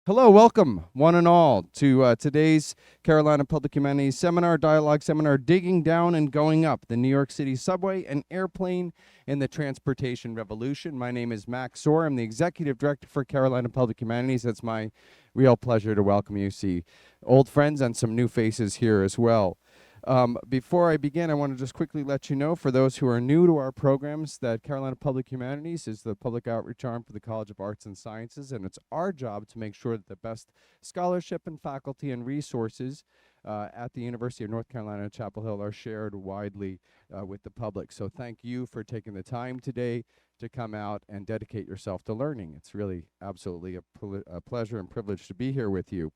Hello, welcome, one and all, to today's Carolina Public Humanities Dialogue Seminar, Digging Down and Going Up, the New York City Subway, an Airplane, and the Transportation Revolution. My name is Max Soared. I'm the Executive Director for Carolina Public Humanities. It's my real pleasure to welcome you, see old friends and some new faces here as well. Before I begin, I want to just quickly let you know, for those who are new to our programs, that Carolina Public Humanities is the public outreach arm for the College of Arts and Sciences, and it's our job to make sure that the best scholarship and faculty and resources at the University of North Carolina at Chapel Hill are shared widely with the public. So thank you for taking the time today to come out and dedicate yourself to learning. It's really absolutely a pleasure and privilege to be here with you.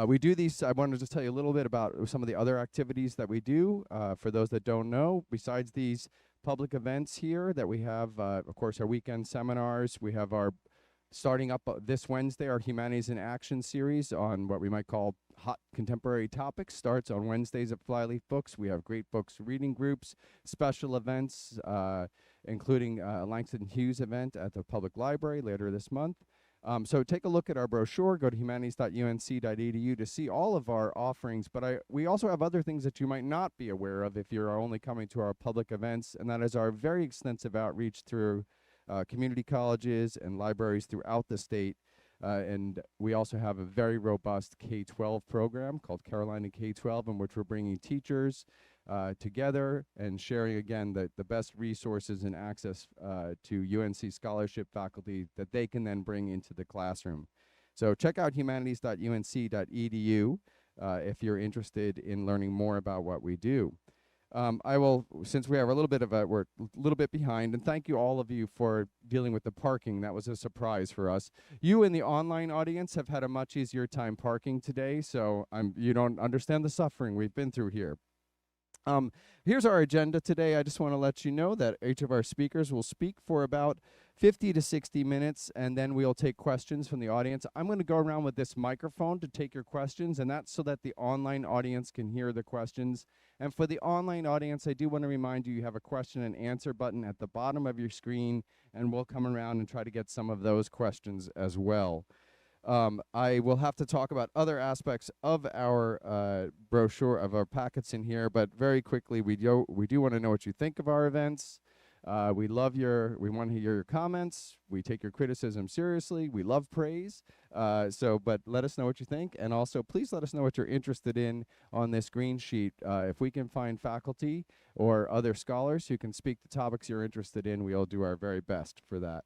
We do these. I wanted to just tell you a little bit about some of the other activities that we do. For those that don't know, besides these public events here that we have, of course, our weekend seminars. We have our, starting up this Wednesday, our Humanities in Action series on what we might call hot contemporary topics. Starts on Wednesdays at Flyleaf Books. We have great books reading groups, special events, including a Langston Hughes event at the public library later this month. So take a look at our brochure, go to humanities.unc.edu to see all of our offerings, but we also have other things that you might not be aware of if you're only coming to our public events, and that is our very extensive outreach through community colleges and libraries throughout the state. And we also have a very robust K-12 program called Carolina K-12, in which we're bringing teachers together and sharing, again, the best resources and access to UNC scholarship faculty that they can then bring into the classroom. So check out humanities.unc.edu if you're interested in learning more about what we do. I will, since we have we're a little bit behind, and thank you all of you for dealing with the parking. That was a surprise for us. You in the online audience have had a much easier time parking today, so you don't understand the suffering we've been through here. Here's our agenda today. I just want to let you know that each of our speakers will speak for about 50 to 60 minutes, and then we'll take questions from the audience. I'm going to go around with this microphone to take your questions, and that's so that the online audience can hear the questions. And for the online audience, I do want to remind you, you have a question and answer button at the bottom of your screen, and we'll come around and try to get some of those questions as well. I will have to talk about other aspects of our brochure, of our packets in here, but very quickly, we do want to know what you think of our events. We want to hear your comments. We take your criticism seriously. We love praise. But let us know what you think. And also, please let us know what you're interested in on this green sheet. If we can find faculty or other scholars who can speak the topics you're interested in, we'll do our very best for that.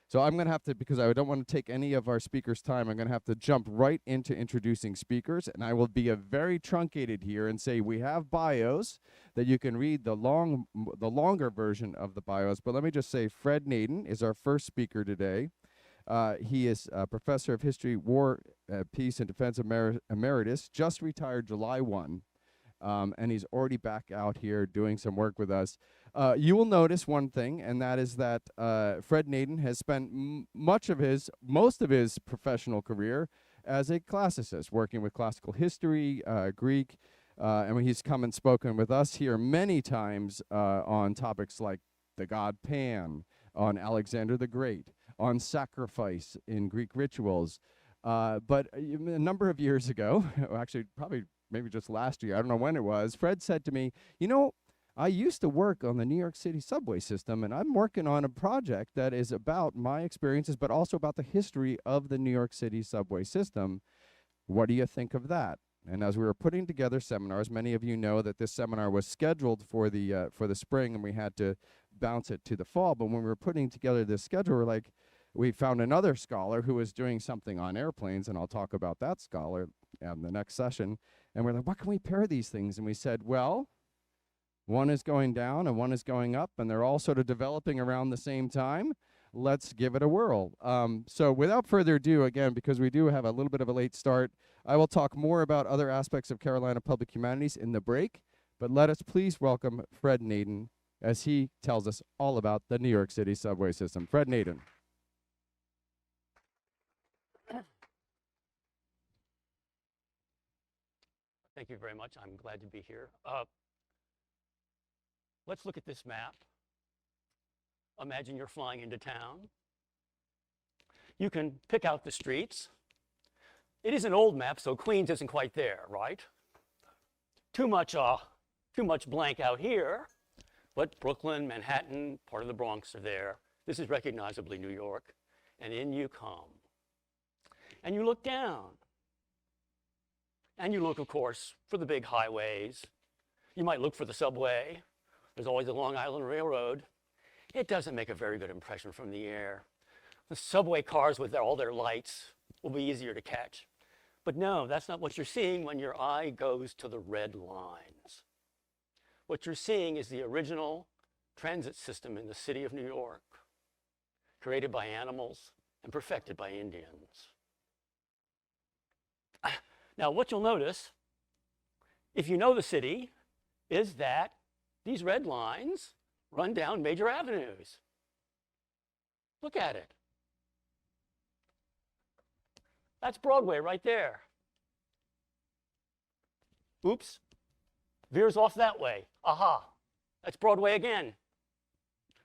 So I'm going to have to, because I don't want to take any of our speakers' time, I'm going to have to jump right into introducing speakers, and I will be a very truncated here and say we have bios that you can read the longer version of the bios, but let me just say Fred Naden is our first speaker today. He is a professor of history, war, peace, and defense emeritus, just retired July 1. And he's already back out here doing some work with us. You will notice one thing, and that is that Fred Naden has spent most of his professional career as a classicist, working with classical history, Greek, and he's come and spoken with us here many times on topics like the god Pan, on Alexander the Great, on sacrifice in Greek rituals. But a number of years ago, actually probably maybe just last year, I don't know when it was, Fred said to me, you know, I used to work on the New York City subway system, and I'm working on a project that is about my experiences, but also about the history of the New York City subway system. What do you think of that? And as we were putting together seminars, many of you know that this seminar was scheduled for the spring, and we had to bounce it to the fall. But when we were putting together this schedule, we found another scholar who was doing something on airplanes, and I'll talk about that scholar in the next session. And we're like, what can we pair these things? And we said, well, one is going down and one is going up, and they're all sort of developing around the same time. Let's give it a whirl. So without further ado, again, because we do have a little bit of a late start, I will talk more about other aspects of Carolina Public Humanities in the break, but let us please welcome Fred Naden as he tells us all about the New York City subway system. Fred Naden. Thank you very much. I'm glad to be here. Let's look at this map. Imagine you're flying into town. You can pick out the streets. It is an old map, so Queens isn't quite there, right? Too much blank out here, but Brooklyn, Manhattan, part of the Bronx are there. This is recognizably New York, and in you come. And you look down, and you look, of course, for the big highways. You might look for the subway. There's always the Long Island Railroad. It doesn't make a very good impression from the air. The subway cars with all their lights will be easier to catch. But no, that's not what you're seeing when your eye goes to the red lines. What you're seeing is the original transit system in the city of New York, created by animals and perfected by Indians. Now, what you'll notice, if you know the city, is that these red lines run down major avenues. Look at it. That's Broadway right there. Oops, veers off that way. Aha, that's Broadway again.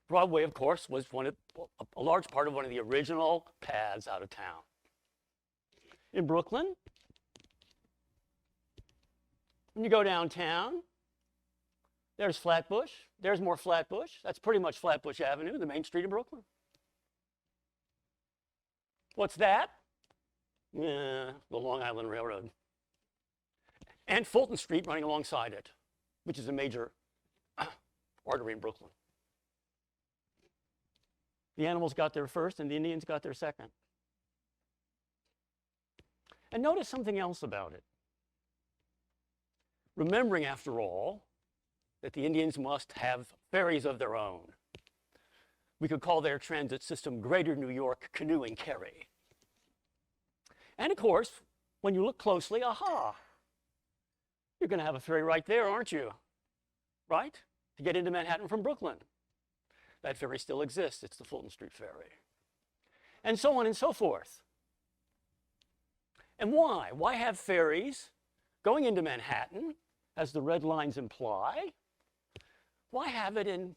Broadway, of course, was a large part of one of the original paths out of town. In Brooklyn, when you go downtown, there's Flatbush. There's more Flatbush. That's pretty much Flatbush Avenue, the main street of Brooklyn. What's that? The Long Island Railroad. And Fulton Street running alongside it, which is a major artery in Brooklyn. The animals got there first and the Indians got there second. And notice something else about it. Remembering, after all, that the Indians must have ferries of their own. We could call their transit system Greater New York Canoe and Carry. And of course, when you look closely, aha, you're going to have a ferry right there, aren't you? Right? To get into Manhattan from Brooklyn. That ferry still exists. It's the Fulton Street Ferry. And so on and so forth. And why? Why have ferries going into Manhattan, as the red lines imply? Why have it in,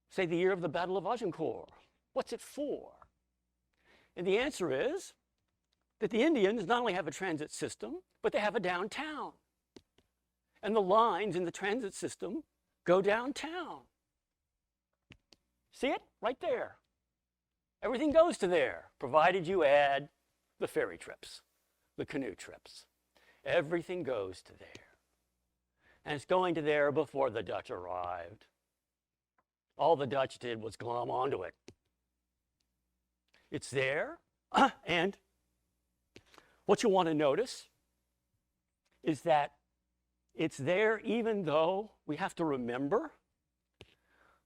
say, the year of the Battle of Agincourt? What's it for? And the answer is that the Indians not only have a transit system, but they have a downtown. And the lines in the transit system go downtown. See it? Right there. Everything goes to there, provided you add the ferry trips, the canoe trips. Everything goes to there. And it's going to there before the Dutch arrived. All the Dutch did was glom onto it. It's there, and what you want to notice is that it's there even though we have to remember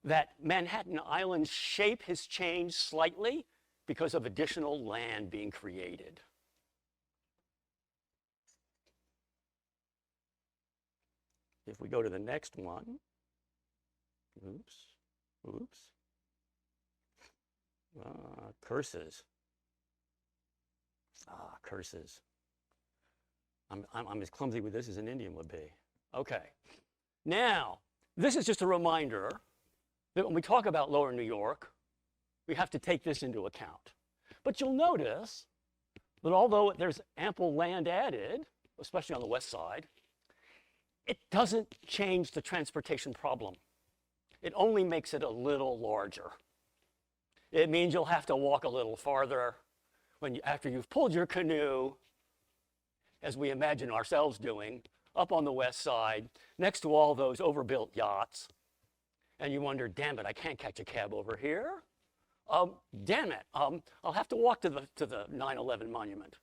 that Manhattan Island's shape has changed slightly because of additional land being created. If we go to the next one, oops. Curses. Curses. I'm as clumsy with this as an Indian would be. Okay. Now, this is just a reminder that when we talk about Lower New York, we have to take this into account. But you'll notice that although there's ample land added, especially on the west side, it doesn't change the transportation problem. It only makes it a little larger. It means you'll have to walk a little farther after you've pulled your canoe, as we imagine ourselves doing, up on the west side, next to all those overbuilt yachts. And you wonder, damn it, I can't catch a cab over here. Damn it, I'll have to walk to the 9/11 monument.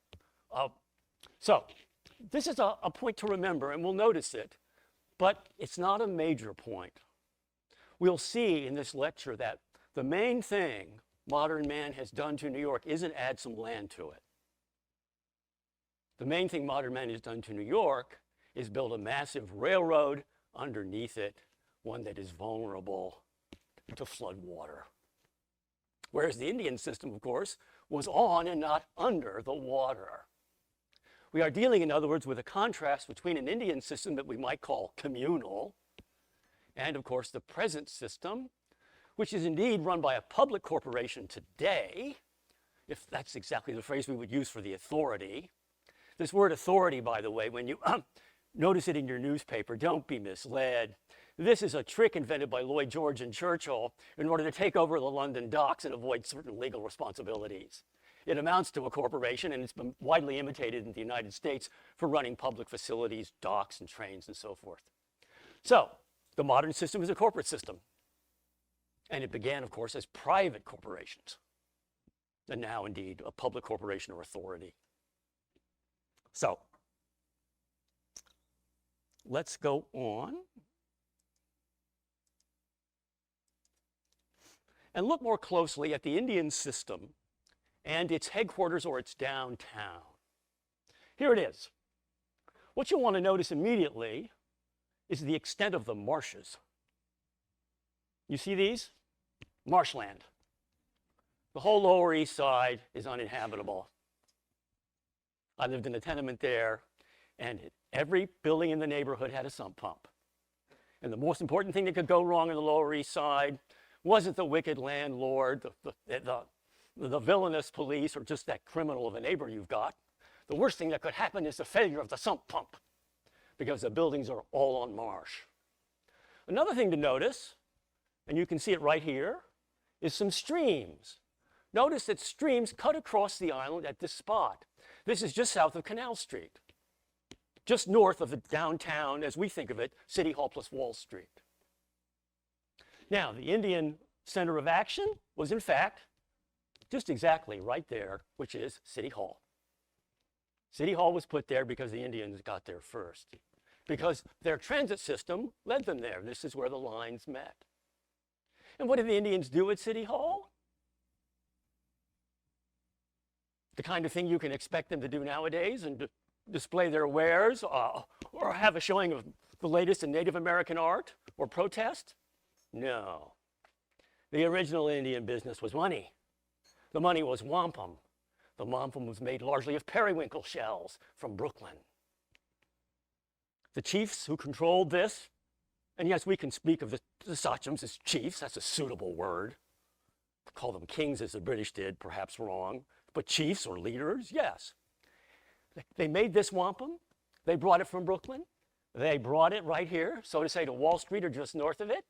So this is a point to remember, and we'll notice it, but it's not a major point. We'll see in this lecture that the main thing modern man has done to New York isn't add some land to it. The main thing modern man has done to New York is build a massive railroad underneath it, one that is vulnerable to flood water. Whereas the Indian system, of course, was on and not under the water. We are dealing, in other words, with a contrast between an Indian system that we might call communal and, of course, the present system, which is indeed run by a public corporation today, if that's exactly the phrase we would use for the authority. This word authority, by the way, when you notice it in your newspaper, don't be misled. This is a trick invented by Lloyd George and Churchill in order to take over the London docks and avoid certain legal responsibilities. It amounts to a corporation, and it's been widely imitated in the United States for running public facilities, docks, and trains, and so forth. So, the modern system is a corporate system. And it began, of course, as private corporations, and now, indeed, a public corporation or authority. So, let's go on and look more closely at the Indian system and its headquarters or its downtown. Here it is. What you'll want to notice immediately is the extent of the marshes. You see these? Marshland. The whole Lower East Side is uninhabitable. I lived in a tenement there, and every building in the neighborhood had a sump pump. And the most important thing that could go wrong in the Lower East Side wasn't the wicked landlord, the villainous police, or just that criminal of a neighbor you've got. The worst thing that could happen is the failure of the sump pump, because the buildings are all on marsh. Another thing to notice, and you can see it right here, is some streams. Notice that streams cut across the island at this spot. This is just south of Canal Street, just north of the downtown, as we think of it, City Hall plus Wall Street. Now, the Indian center of action was, in fact, just exactly right there, which is City Hall. City Hall was put there because the Indians got there first, because their transit system led them there. This is where the lines met. And what did the Indians do at City Hall? The kind of thing you can expect them to do nowadays, and display their wares, or have a showing of the latest in Native American art, or protest? No. The original Indian business was money. The money was wampum. The wampum was made largely of periwinkle shells from Brooklyn. The chiefs who controlled this, and yes, we can speak of the sachems as chiefs, that's a suitable word. Call them kings as the British did, perhaps wrong, but chiefs or leaders, yes. They made this wampum, they brought it from Brooklyn, they brought it right here, so to say, to Wall Street or just north of it,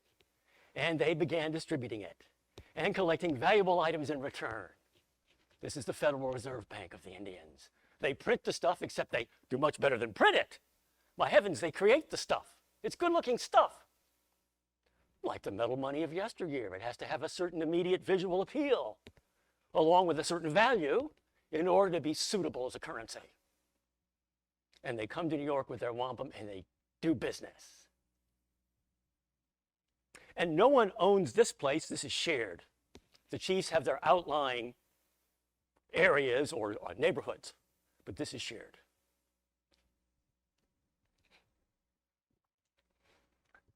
and they began distributing it and collecting valuable items in return. This is the Federal Reserve Bank of the Indians. They print the stuff, except they do much better than print it. By heavens, they create the stuff. It's good-looking stuff. Like the metal money of yesteryear, it has to have a certain immediate visual appeal, along with a certain value, in order to be suitable as a currency. And they come to New York with their wampum, and they do business. And no one owns this place. This is shared. The chiefs have their outlying areas or neighborhoods, but this is shared.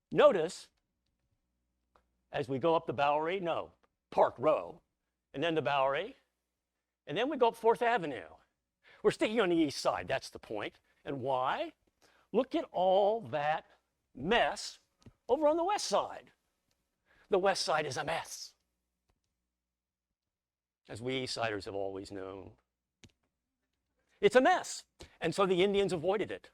Notice, as we go up the Bowery, no, Park Row, and then the Bowery, and then we go up 4th Avenue. We're sticking on the east side, that's the point. And why? Look at all that mess over on the west side. The west side is a mess, as we East Siders have always known. It's a mess, and so the Indians avoided it.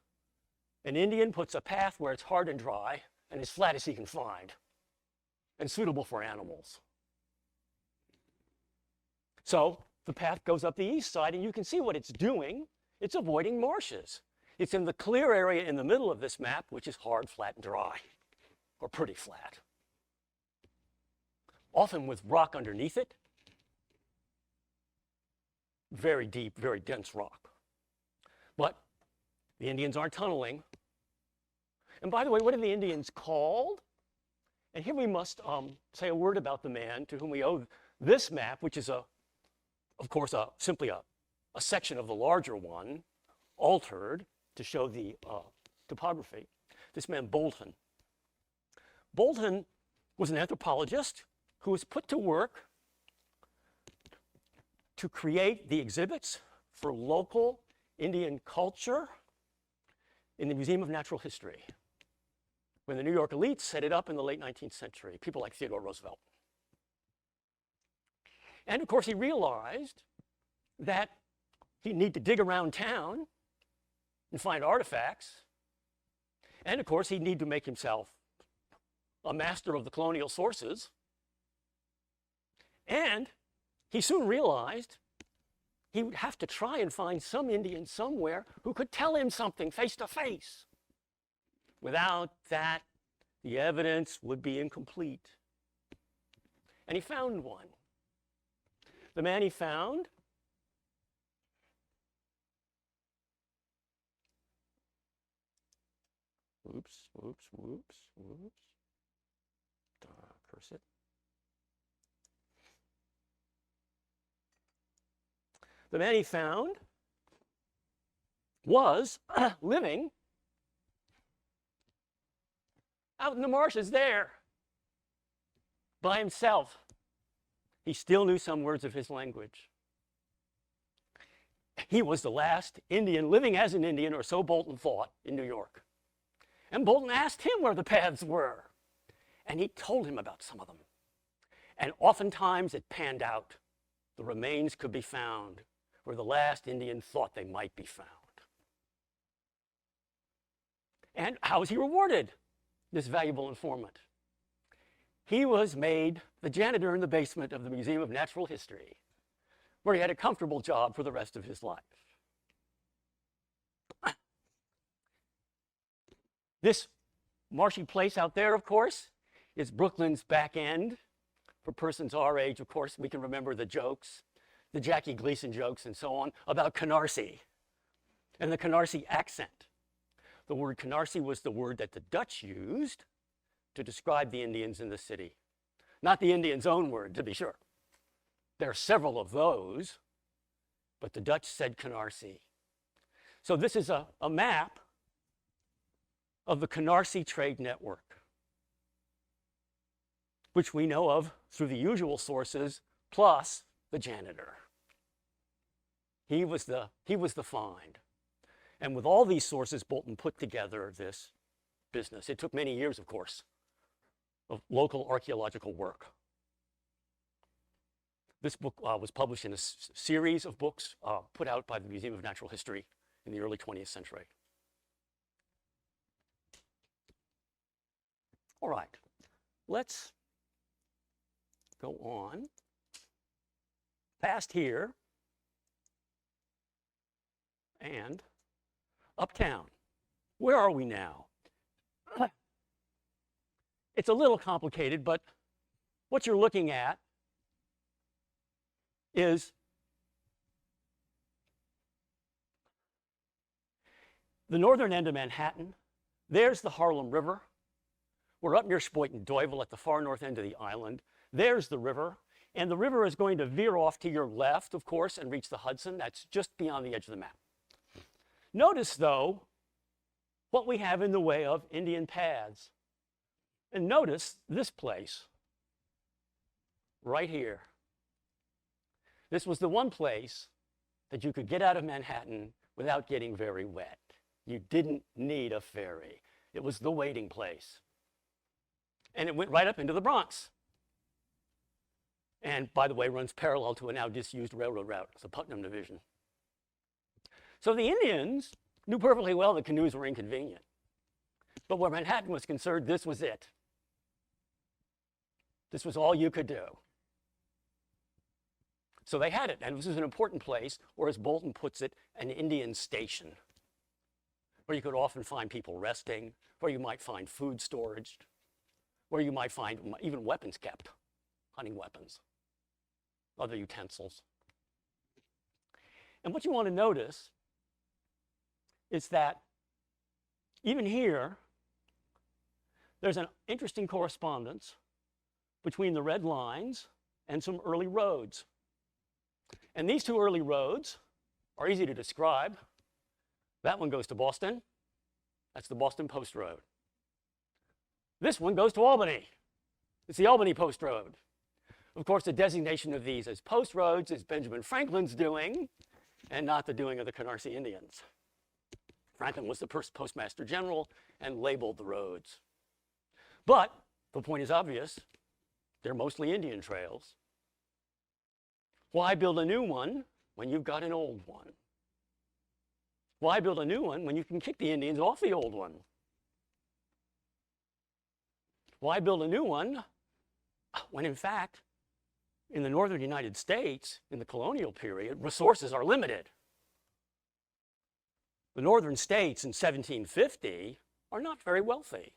An Indian puts a path where it's hard and dry and as flat as he can find, and suitable for animals. So the path goes up the east side, and you can see what it's doing. It's avoiding marshes. It's in the clear area in the middle of this map, which is hard, flat, and dry, or pretty flat, often with rock underneath it. Very deep, very dense rock. But the Indians aren't tunneling. And by the way, what are the Indians called? And here we must say a word about the man to whom we owe this map, which is, of course, simply a section of the larger one, altered to show the topography. This man, Bolton. Bolton was an anthropologist who was put to work to create the exhibits for local Indian culture in the Museum of Natural History, when the New York elites set it up in the late 19th century, people like Theodore Roosevelt. And of course, he realized that he'd need to dig around town and find artifacts. And of course, he'd need to make himself a master of the colonial sources. And he soon realized he would have to try and find some Indian somewhere who could tell him something face to face. Without that, the evidence would be incomplete. And he found one. The man he found whoops. Curse it. The man he found was living out in the marshes there by himself. He still knew some words of his language. He was the last Indian living as an Indian, or so Bolton thought, in New York. And Bolton asked him where the paths were. And he told him about some of them. And oftentimes it panned out. The remains could be found where the last Indian thought they might be found. And how was he rewarded, this valuable informant? He was made the janitor in the basement of the Museum of Natural History, where he had a comfortable job for the rest of his life. This marshy place out there, of course, is Brooklyn's back end. For persons our age, of course, we can remember the jokes, the Jackie Gleason jokes and so on, about Canarsie and the Canarsie accent. The word Canarsie was the word that the Dutch used to describe the Indians in the city. Not the Indians' own word, to be sure. There are several of those, but the Dutch said Canarsie. So this is a map of the Canarsie trade network, which we know of through the usual sources, plus the janitor. He was the find. And with all these sources, Bolton put together this business. It took many years, of course, of local archaeological work. This book was published in a series of books put out by the Museum of Natural History in the early 20th century. All right, let's go on past here and uptown. Where are we now? It's a little complicated, but what you're looking at is the northern end of Manhattan. There's the Harlem River. We're up near Spoiten-Duyvil at the far north end of the island. There's the river. And the river is going to veer off to your left, of course, and reach the Hudson. That's just beyond the edge of the map. Notice, though, what we have in the way of Indian paths. And notice this place right here. This was the one place that you could get out of Manhattan without getting very wet. You didn't need a ferry. It was the waiting place. And it went right up into the Bronx. And, by the way, runs parallel to a now disused railroad route, the Putnam Division. So the Indians knew perfectly well that canoes were inconvenient. But where Manhattan was concerned, this was it. This was all you could do. So they had it, and this is an important place, or as Bolton puts it, an Indian station, where you could often find people resting, where you might find food storage, where you might find even weapons kept, hunting weapons, other utensils. And what you want to notice is that even here, there's an interesting correspondence between the red lines and some early roads. And these two early roads are easy to describe. That one goes to Boston. That's the Boston Post Road. This one goes to Albany. It's the Albany Post Road. Of course, the designation of these as post roads is Benjamin Franklin's doing, and not the doing of the Canarsie Indians. Franklin was the first postmaster general and labeled the roads. But the point is obvious. They're mostly Indian trails. Why build a new one when you've got an old one? Why build a new one when you can kick the Indians off the old one? Why build a new one when, in fact, in the northern United States, in the colonial period, resources are limited? The northern states in 1750 are not very wealthy.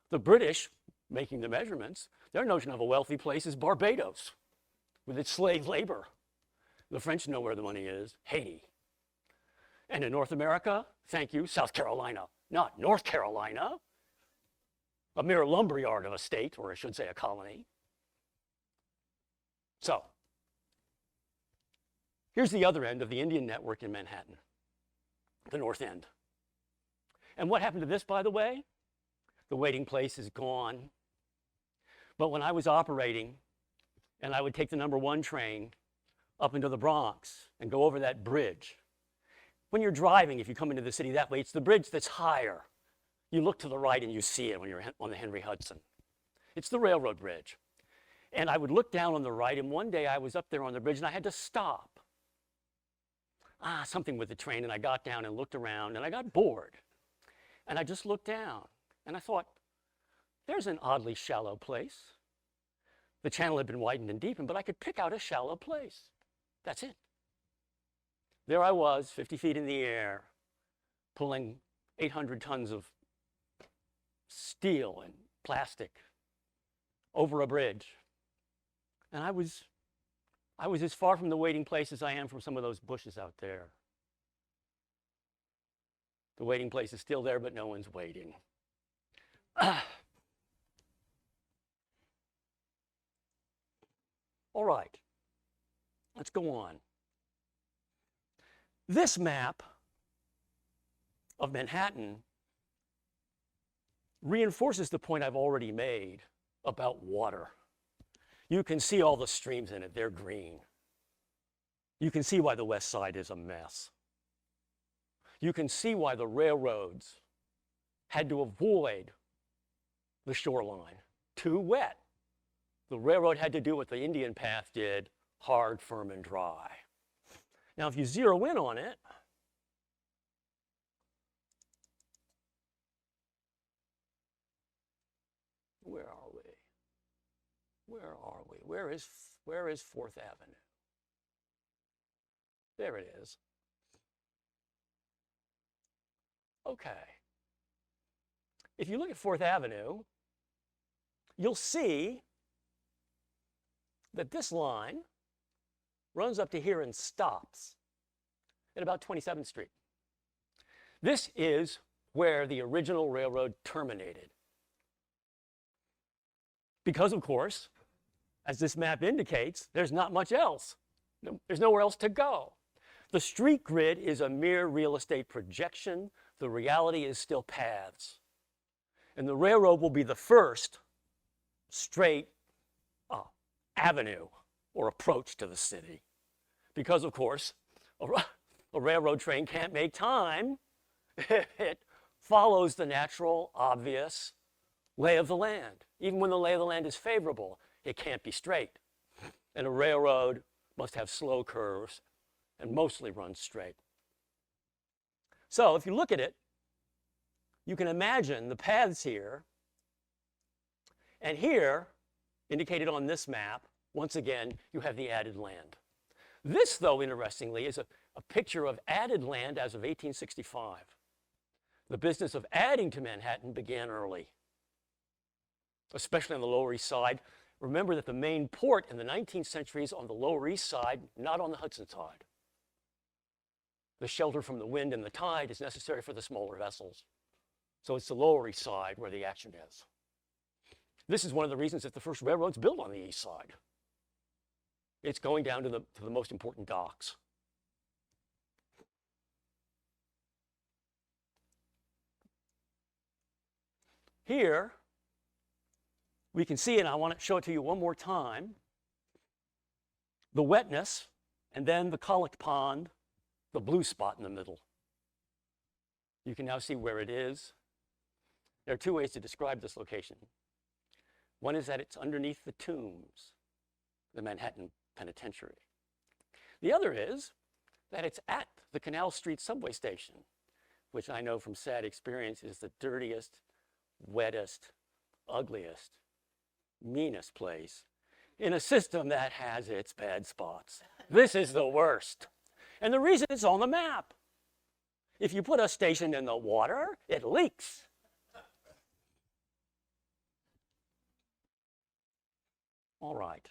The British, making the measurements, their notion of a wealthy place is Barbados, with its slave labor. The French know where the money is, Haiti. And in North America, thank you, South Carolina, not North Carolina, a mere lumberyard of a state, or I should say a colony. So, here's the other end of the Indian network in Manhattan, the North End. And what happened to this, by the way? The waiting place is gone. But when I was operating, and I would take the #1 train up into the Bronx and go over that bridge. When you're driving, if you come into the city that way, it's the bridge that's higher. You look to the right and you see it when you're on the Henry Hudson. It's the railroad bridge. And I would look down on the right, and one day I was up there on the bridge and I had to stop. Something with the train, and I got down and looked around and I got bored. And I just looked down and I thought, there's an oddly shallow place. The channel had been widened and deepened, but I could pick out a shallow place. That's it. There I was, 50 feet in the air, pulling 800 tons of steel and plastic over a bridge. And I was as far from the waiting place as I am from some of those bushes out there. The waiting place is still there, but no one's waiting. All right, let's go on. This map of Manhattan reinforces the point I've already made about water. You can see all the streams in it, they're green. You can see why the West Side is a mess. You can see why the railroads had to avoid the shoreline. Too wet. The railroad had to do what the Indian Path did, hard, firm, and dry. Now, if you zero in on it, where are we? Where are we? Where is 4th Avenue? There it is. Okay. If you look at 4th Avenue, you'll see that this line runs up to here and stops at about 27th Street. This is where the original railroad terminated. Because, of course, as this map indicates, there's not much else. There's nowhere else to go. The street grid is a mere real estate projection. The reality is still paths. And the railroad will be the first straight avenue or approach to the city. Because, of course, a railroad train can't make time. It follows the natural, obvious lay of the land. Even when the lay of the land is favorable, it can't be straight. And a railroad must have slow curves and mostly run straight. So if you look at it, you can imagine the paths here. And here, indicated on this map, once again, you have the added land. This, though, interestingly, is a picture of added land as of 1865. The business of adding to Manhattan began early, especially on the Lower East Side. Remember that the main port in the 19th century is on the Lower East Side, not on the Hudson side. The shelter from the wind and the tide is necessary for the smaller vessels. So it's the Lower East Side where the action is. This is one of the reasons that the first railroads built on the East Side. It's going down to the most important docks. Here, we can see, and I want to show it to you one more time, the wetness, and then the Collect Pond, the blue spot in the middle. You can now see where it is. There are two ways to describe this location. One is that it's underneath the tombs, the Manhattan Penitentiary. The other is that it's at the Canal Street subway station, which I know from sad experience is the dirtiest, wettest, ugliest, meanest place in a system that has its bad spots. This is the worst. And the reason it's on the map. If you put a station in the water, it leaks. All right.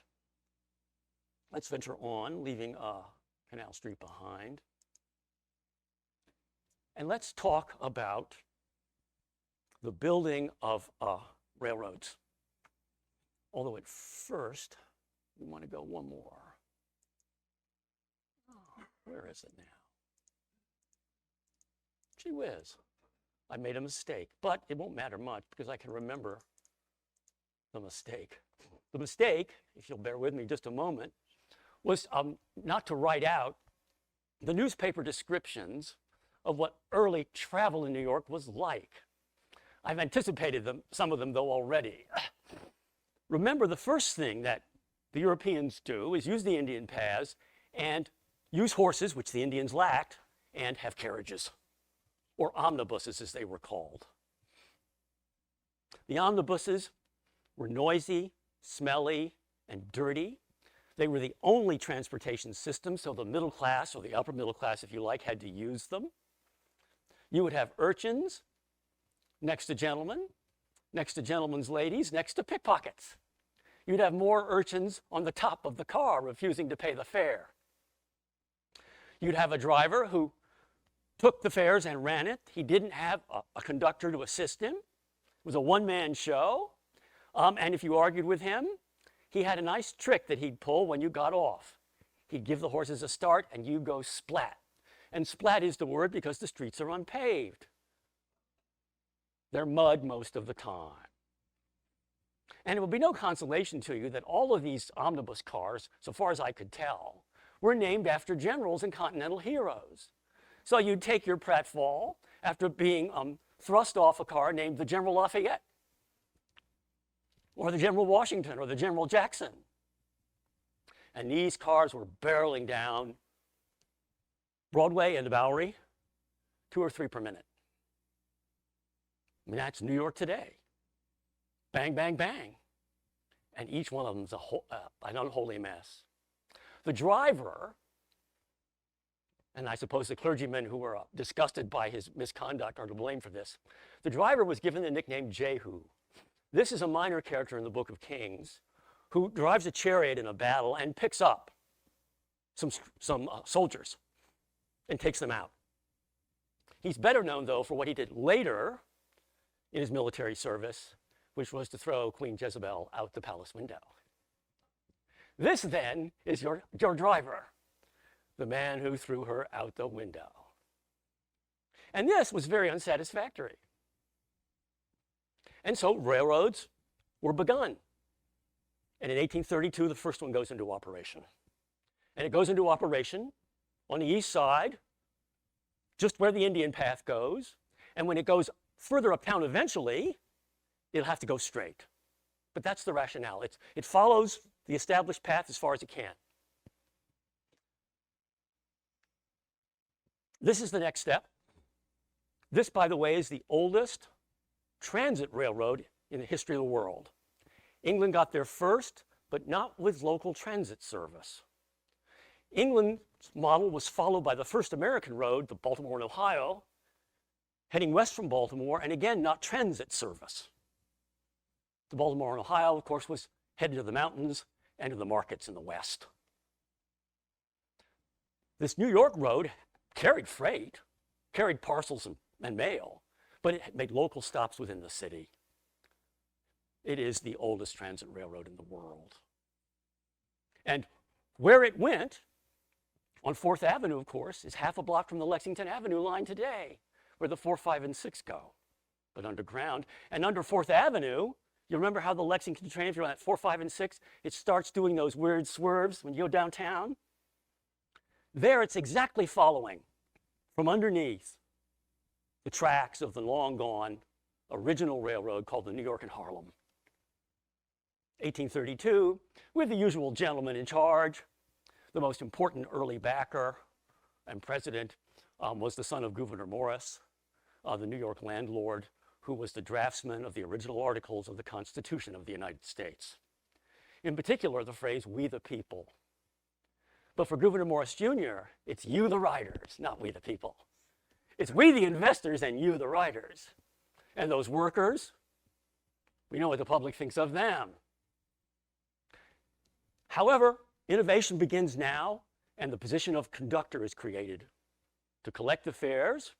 Let's venture on, leaving Canal Street behind. And let's talk about the building of railroads. Although at first, we want to go one more. Oh, where is it now? Gee whiz, I made a mistake, but it won't matter much because I can remember the mistake. The mistake, if you'll bear with me just a moment, was not to write out the newspaper descriptions of what early travel in New York was like. I've anticipated them, some of them though already. Remember, the first thing that the Europeans do is use the Indian paths and use horses, which the Indians lacked, and have carriages, or omnibuses as they were called. The omnibuses were noisy, smelly, and dirty. They were the only transportation system, so the middle class, or the upper middle class if you like, had to use them. You would have urchins next to gentlemen, next to gentlemen's ladies, next to pickpockets. You'd have more urchins on the top of the car refusing to pay the fare. You'd have a driver who took the fares and ran it. He didn't have a conductor to assist him. It was a one-man show. And if you argued with him, he had a nice trick that he'd pull when you got off. He'd give the horses a start and you go splat. And splat is the word because the streets are unpaved. They're mud most of the time. And it will be no consolation to you that all of these omnibus cars, so far as I could tell, were named after generals and continental heroes. So you'd take your pratfall after being thrust off a car named the General Lafayette, or the General Washington, or the General Jackson. And these cars were barreling down Broadway and the Bowery, 2 or 3 per minute. I mean, that's New York today. Bang, bang, bang. And each one of them is an unholy mess. The driver, and I suppose the clergymen who were disgusted by his misconduct are to blame for this, the driver was given the nickname Jehu. This is a minor character in the Book of Kings who drives a chariot in a battle and picks up some soldiers and takes them out. He's better known, though, for what he did later in his military service, which was to throw Queen Jezebel out the palace window. This, then, is your driver, the man who threw her out the window. And this was very unsatisfactory. And so railroads were begun. And in 1832, the first one goes into operation. And it goes into operation on the east side, just where the Indian path goes. And when it goes further uptown eventually, it'll have to go straight. But that's the rationale. It follows the established path as far as it can. This is the next step. This, by the way, is the oldest transit railroad in the history of the world. England got there first, but not with local transit service. England's model was followed by the first American road, the Baltimore and Ohio, heading west from Baltimore, and again, not transit service. The Baltimore and Ohio, of course, was headed to the mountains and to the markets in the west. This New York road carried freight, carried parcels and mail, but it made local stops within the city. It is the oldest transit railroad in the world. And where it went, on 4th Avenue, of course, is half a block from the Lexington Avenue line today, where the 4, 5, and 6 go, but underground. And under 4th Avenue, you remember how the Lexington train, if you're on at 4, 5, and 6, it starts doing those weird swerves when you go downtown? There, it's exactly following from underneath the tracks of the long-gone original railroad called the New York and Harlem. 1832, with the usual gentleman in charge, The most important early backer and president was the son of Gouverneur Morris, the New York landlord, who was the draftsman of the original articles of the Constitution of the United States. In particular, the phrase, "we the people." But for Gouverneur Morris Jr., it's you the riders, not we the people. It's we the investors and you the riders. And those workers, we know what the public thinks of them. However, innovation begins now, and the position of conductor is created to collect the fares,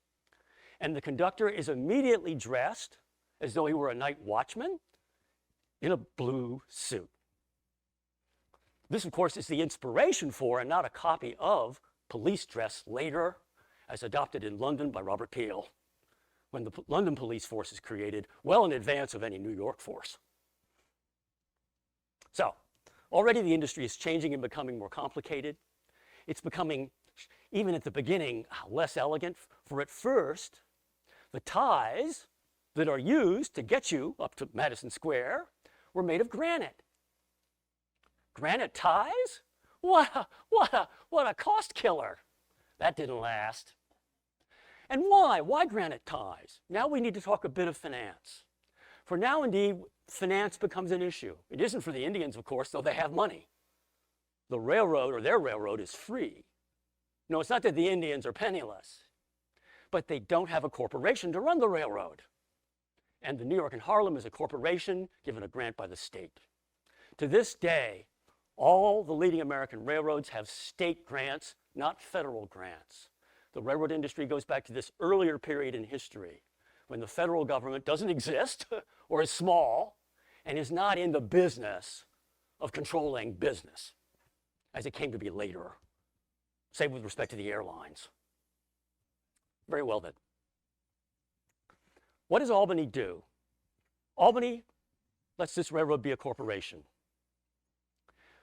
and the conductor is immediately dressed as though he were a night watchman in a blue suit. This, of course, is the inspiration for, and not a copy of, police dress later, as adopted in London by Robert Peel, when the London police force is created well in advance of any New York force. So, already the industry is changing and becoming more complicated. It's becoming, even at the beginning, less elegant, for at first, the ties that are used to get you up to Madison Square were made of granite. Granite ties? What a cost killer. That didn't last. And why? Why granite ties? Now we need to talk a bit of finance. For now, indeed, finance becomes an issue. It isn't for the Indians, of course, though they have money. The railroad, or their railroad, is free. No, it's not that the Indians are penniless, but they don't have a corporation to run the railroad. And the New York and Harlem is a corporation given a grant by the state. To this day, all the leading American railroads have state grants, not federal grants. The railroad industry goes back to this earlier period in history when the federal government doesn't exist or is small and is not in the business of controlling business, as it came to be later, say with respect to the airlines. Very well then. What does Albany do? Albany lets this railroad be a corporation.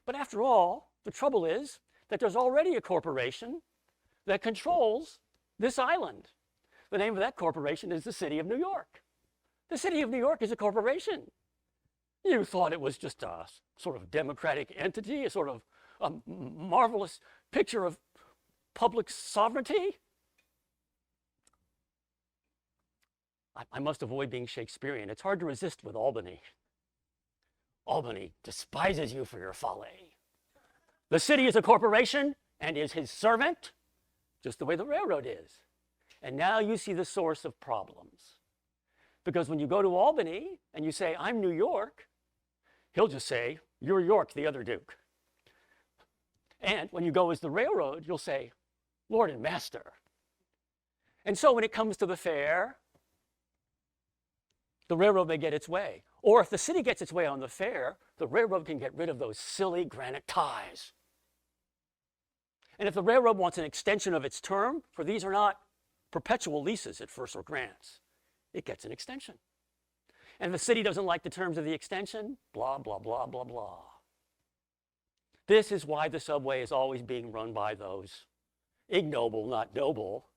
But after all, the trouble is that there's already a corporation that controls this island. The name of that corporation is the City of New York. The City of New York is a corporation. You thought it was just a sort of democratic entity, a sort of a marvelous picture of public sovereignty? I must avoid being Shakespearean. It's hard to resist with Albany. Albany despises you for your folly. The city is a corporation and is his servant, just the way the railroad is. And now you see the source of problems. Because when you go to Albany and you say, "I'm New York," he'll just say, "You're York, the other Duke." And when you go as the railroad, you'll say, "Lord and Master." And so when it comes to the fare, the railroad may get its way. Or if the city gets its way on the fare, the railroad can get rid of those silly granite ties. And if the railroad wants an extension of its term, for these are not perpetual leases at first or grants, it gets an extension. And if the city doesn't like the terms of the extension, blah, blah, blah, blah, blah. This is why the subway is always being run by those ignoble, not noble,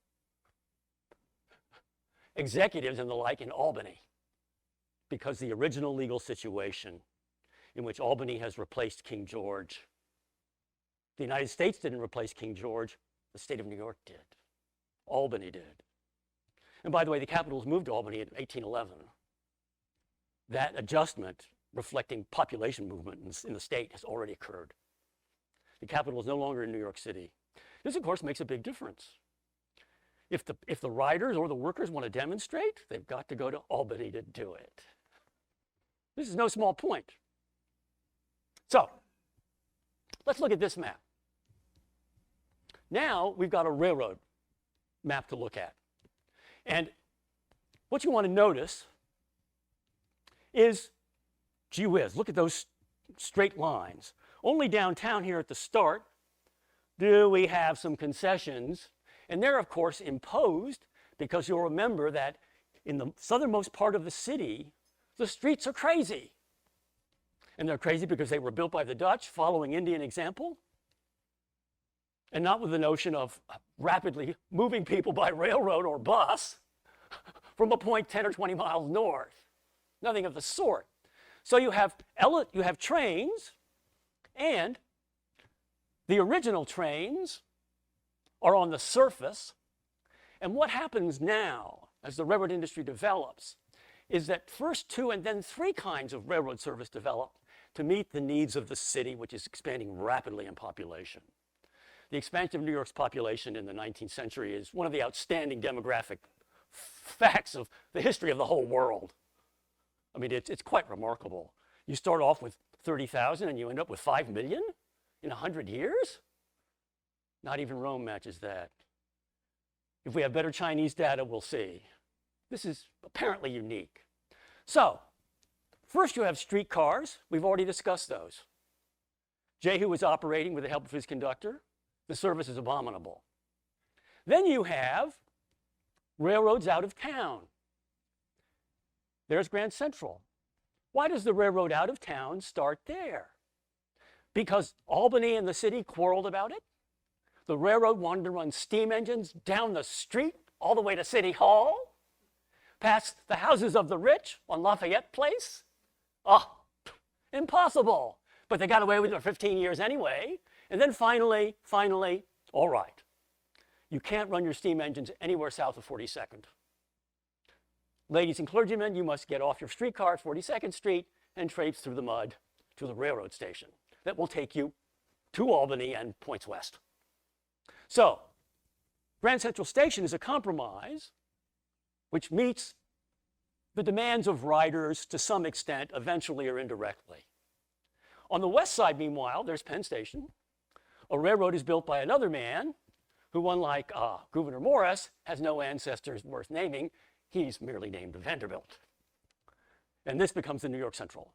executives and the like in Albany. Because the original legal situation in which Albany has replaced King George, the United States didn't replace King George, the state of New York did. Albany did. And by the way, the capital was moved to Albany in 1811. That adjustment reflecting population movement in the state has already occurred. The capital is no longer in New York City. This, of course, makes a big difference. If the riders or the workers want to demonstrate, they've got to go to Albany to do it. This is no small point. So, let's look at this map. Now we've got a railroad map to look at. And what you want to notice is, gee whiz, look at those straight lines. Only downtown here at the start do we have some concessions. And they're, of course, imposed because you'll remember that in the southernmost part of the city, the streets are crazy. And they're crazy because they were built by the Dutch, following Indian example, and not with the notion of rapidly moving people by railroad or bus from a point 10 or 20 miles north. Nothing of the sort. So you have trains, and The original trains are on the surface, and what happens now as the railroad industry develops is that first 2 and then 3 kinds of railroad service develop to meet the needs of the city, which is expanding rapidly in population. The expansion of New York's population in the 19th century is one of the outstanding demographic facts of the history of the whole world. I mean, it's quite remarkable. You start off with 30,000 and you end up with 5 million in 100 years? Not even Rome matches that. If we have better Chinese data, we'll see. This is apparently unique. So, first you have streetcars. We've already discussed those. Jehu was operating with the help of his conductor. The service is abominable. Then you have railroads out of town. There's Grand Central. Why does the railroad out of town start there? Because Albany and the city quarreled about it? The railroad wanted to run steam engines down the street all the way to City Hall, past the houses of the rich on Lafayette Place? Oh, impossible. But they got away with it for 15 years anyway. And then finally, all right, you can't run your steam engines anywhere south of 42nd. Ladies and clergymen, you must get off your streetcar at 42nd Street and traipse through the mud to the railroad station that will take you to Albany and points west. So, Grand Central Station is a compromise which meets the demands of riders to some extent, eventually or indirectly. On the west side, meanwhile, there's Penn Station. A railroad is built by another man who, unlike Gouverneur Morris, has no ancestors worth naming. He's merely named Vanderbilt. And this becomes the New York Central.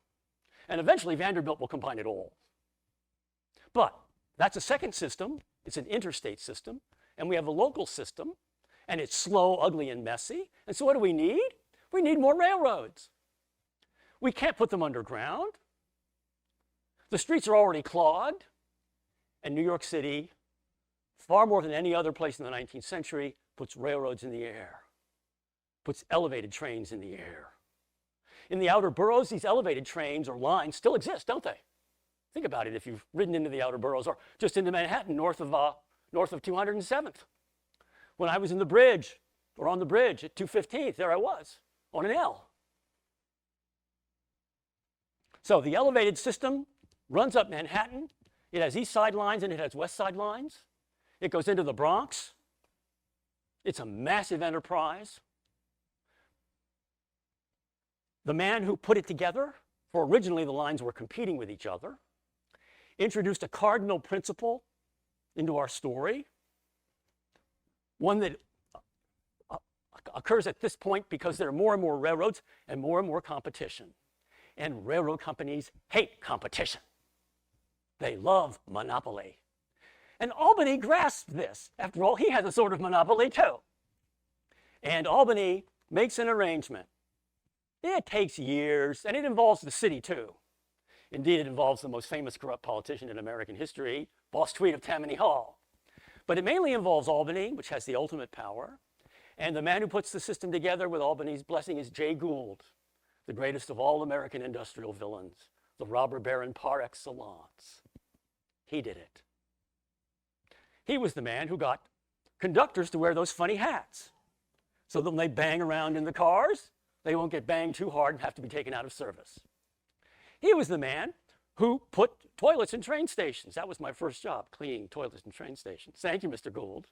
And eventually, Vanderbilt will combine it all. But that's a second system. It's an interstate system. And we have a local system. And it's slow, ugly, and messy. And so what do we need? We need more railroads. We can't put them underground. The streets are already clogged. And New York City, far more than any other place in the 19th century, puts railroads in the air, puts elevated trains in the air. In the outer boroughs, these elevated trains or lines still exist, don't they? Think about it if you've ridden into the outer boroughs or just into Manhattan, north of 207th. When I was in the bridge, or on the bridge at 215th, there I was, on an L. So the elevated system runs up Manhattan. It has east side lines and it has west side lines. It goes into the Bronx. It's a massive enterprise. The man who put it together, for originally the lines were competing with each other, introduced a cardinal principle into our story, one that occurs at this point because there are more and more railroads and more competition. And railroad companies hate competition. They love monopoly. And Albany grasped this. After all, he has a sort of monopoly too. And Albany makes an arrangement. It takes years, and it involves the city too. Indeed, it involves the most famous corrupt politician in American history, Boss Tweed of Tammany Hall. But it mainly involves Albany, which has the ultimate power. And the man who puts the system together with Albany's blessing is Jay Gould, the greatest of all American industrial villains, the robber baron par excellence. He did it. He was the man who got conductors to wear those funny hats so that when they bang around in the cars, they won't get banged too hard and have to be taken out of service. He was the man who put toilets in train stations. That was my first job, cleaning toilets in train stations. Thank you, Mr. Gould.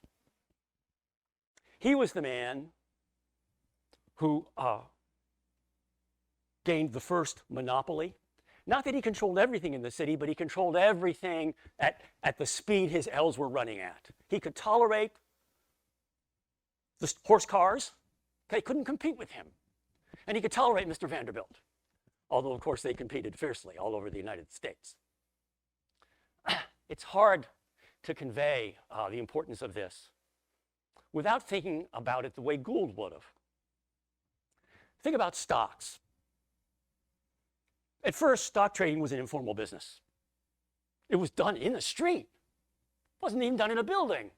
He was the man who gained the first monopoly. Not that he controlled everything in the city, but he controlled everything at the speed his L's were running at. He could tolerate the horse cars. They couldn't compete with him. And he could tolerate Mr. Vanderbilt, although, of course, they competed fiercely all over the United States. It's hard to convey the importance of this without thinking about it the way Gould would have. Think about stocks. At first, stock trading was an informal business. It was done in the street. It wasn't even done in a building.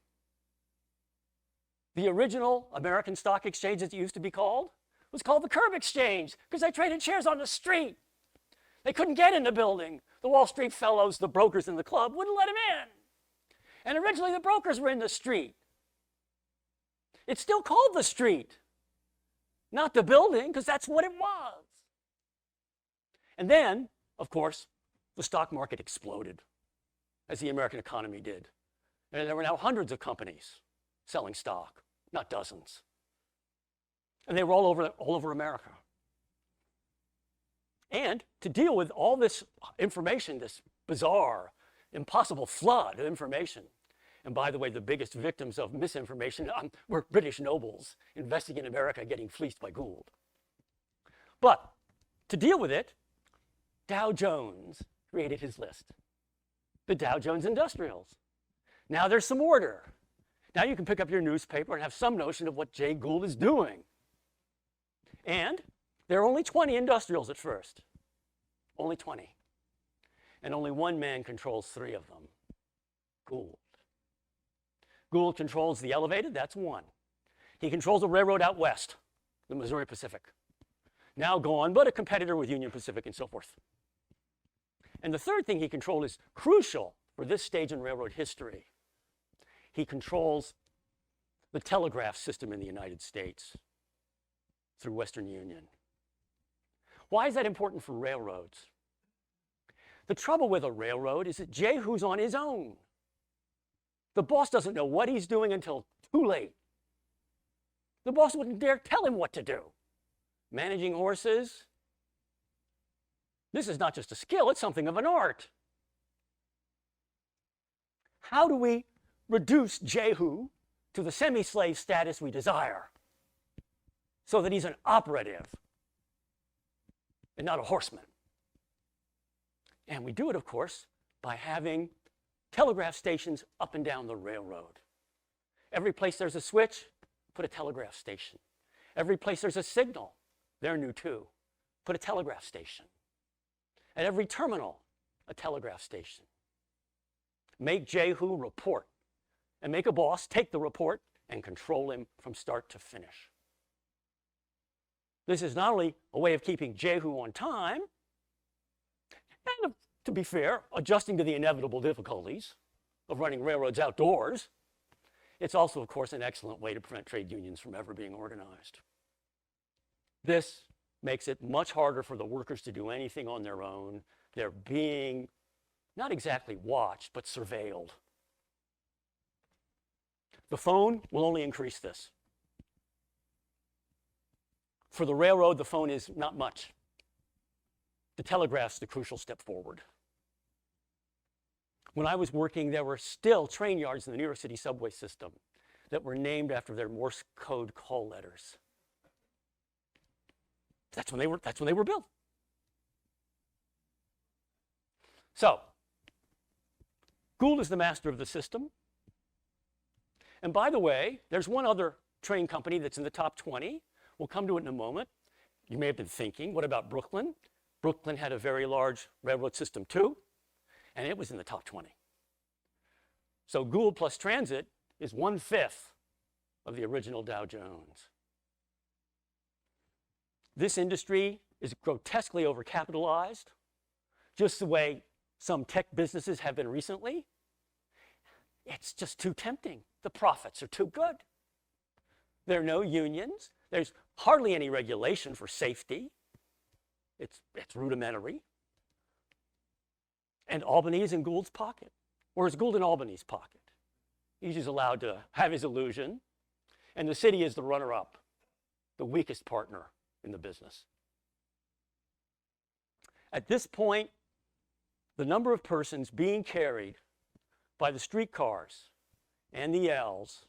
The original American stock exchange, as it used to be called, was called the Curb Exchange because they traded shares on the street. They couldn't get in the building. The Wall Street fellows, the brokers in the club, wouldn't let them in. And originally the brokers were in the street. It's still called the street, not the building, because that's what it was. And then, of course, the stock market exploded, as the American economy did. And there were now hundreds of companies selling stock, not dozens. And they were all over America. And to deal with all this information, this bizarre, impossible flood of information, and by the way, the biggest victims of misinformation were British nobles investing in America getting fleeced by Gould. But to deal with it, Dow Jones created his list, the Dow Jones Industrials. Now there's some order. Now you can pick up your newspaper and have some notion of what Jay Gould is doing. And there are only 20 industrials at first. Only 20. And only one man controls 3 of them, Gould. Gould controls the elevated, that's one. He controls the railroad out west, the Missouri Pacific. Now gone, but a competitor with Union Pacific and so forth. And the third thing he controlled is crucial for this stage in railroad history. He controls the telegraph system in the United States through Western Union. Why is that important for railroads? The trouble with a railroad is that Jehu's on his own. The boss doesn't know what he's doing until too late. The boss wouldn't dare tell him what to do. Managing horses, this is not just a skill, it's something of an art. How do we reduce Jehu to the semi-slave status we desire so that he's an operative and not a horseman? And we do it, of course, by having telegraph stations up and down the railroad. Every place there's a switch, put a telegraph station. Every place there's a signal, they're new too, put a telegraph station. At every terminal, a telegraph station. Make Jehu report, and make a boss take the report and control him from start to finish. This is not only a way of keeping Jehu on time, and to be fair, adjusting to the inevitable difficulties of running railroads outdoors, it's also, of course, an excellent way to prevent trade unions from ever being organized. This makes it much harder for the workers to do anything on their own. They're being not exactly watched, but surveilled. The phone will only increase this. For the railroad, the phone is not much. The telegraph's the crucial step forward. When I was working, there were still train yards in the New York City subway system that were named after their Morse code call letters. That's when they were built. So, Gould is the master of the system. And by the way, there's one other train company that's in the top 20. We'll come to it in a moment. You may have been thinking, what about Brooklyn? Brooklyn had a very large railroad system too, and it was in the top 20. So Gould plus Transit is 1/5 of the original Dow Jones. This industry is grotesquely overcapitalized, just the way some tech businesses have been recently. It's just too tempting. The profits are too good. There are no unions. There's hardly any regulation for safety. It's rudimentary. And Albany is in Gould's pocket, or is Gould in Albany's pocket? He's just allowed to have his illusion, and the city is the runner-up, the weakest partner in the business. At this point, the number of persons being carried by the streetcars and the L's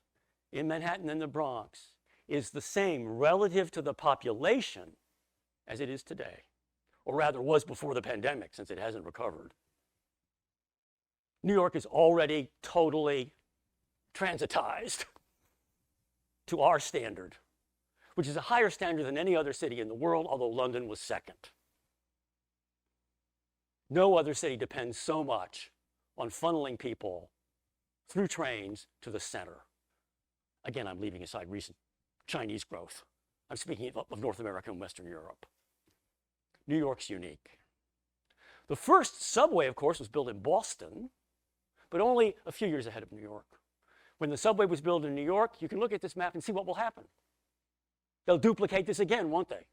in Manhattan and the Bronx is the same relative to the population as it is today, or rather was before the pandemic, since it hasn't recovered. New York is already totally transitized to our standard, which is a higher standard than any other city in the world, although London was second. No other city depends so much on funneling people through trains to the center. Again, I'm leaving aside recent Chinese growth. I'm speaking of North America and Western Europe. New York's unique. The first subway, of course, was built in Boston, but only a few years ahead of New York. When the subway was built in New York, you can look at this map and see what will happen. They'll duplicate this again, won't they?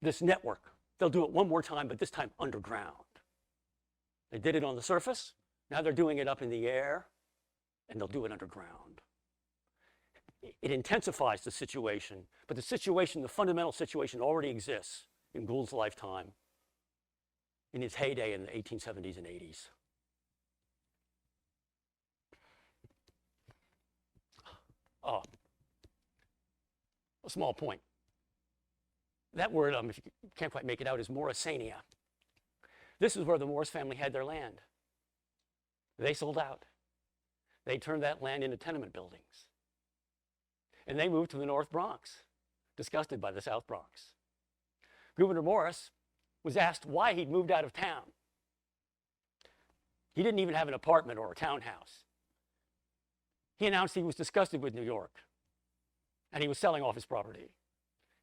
This network. They'll do it one more time, but this time underground. They did it on the surface. Now they're doing it up in the air, and they'll do it underground. It intensifies the situation, but the situation, the fundamental situation already exists in Gould's lifetime, in his heyday in the 1870s and 80s. Oh, a small point. That word, if you can't quite make it out, is Morrisania. This is where the Morris family had their land. They sold out. They turned that land into tenement buildings. And they moved to the North Bronx, disgusted by the South Bronx. Gouverneur Morris was asked why he'd moved out of town. He didn't even have an apartment or a townhouse. He announced he was disgusted with New York, and he was selling off his property.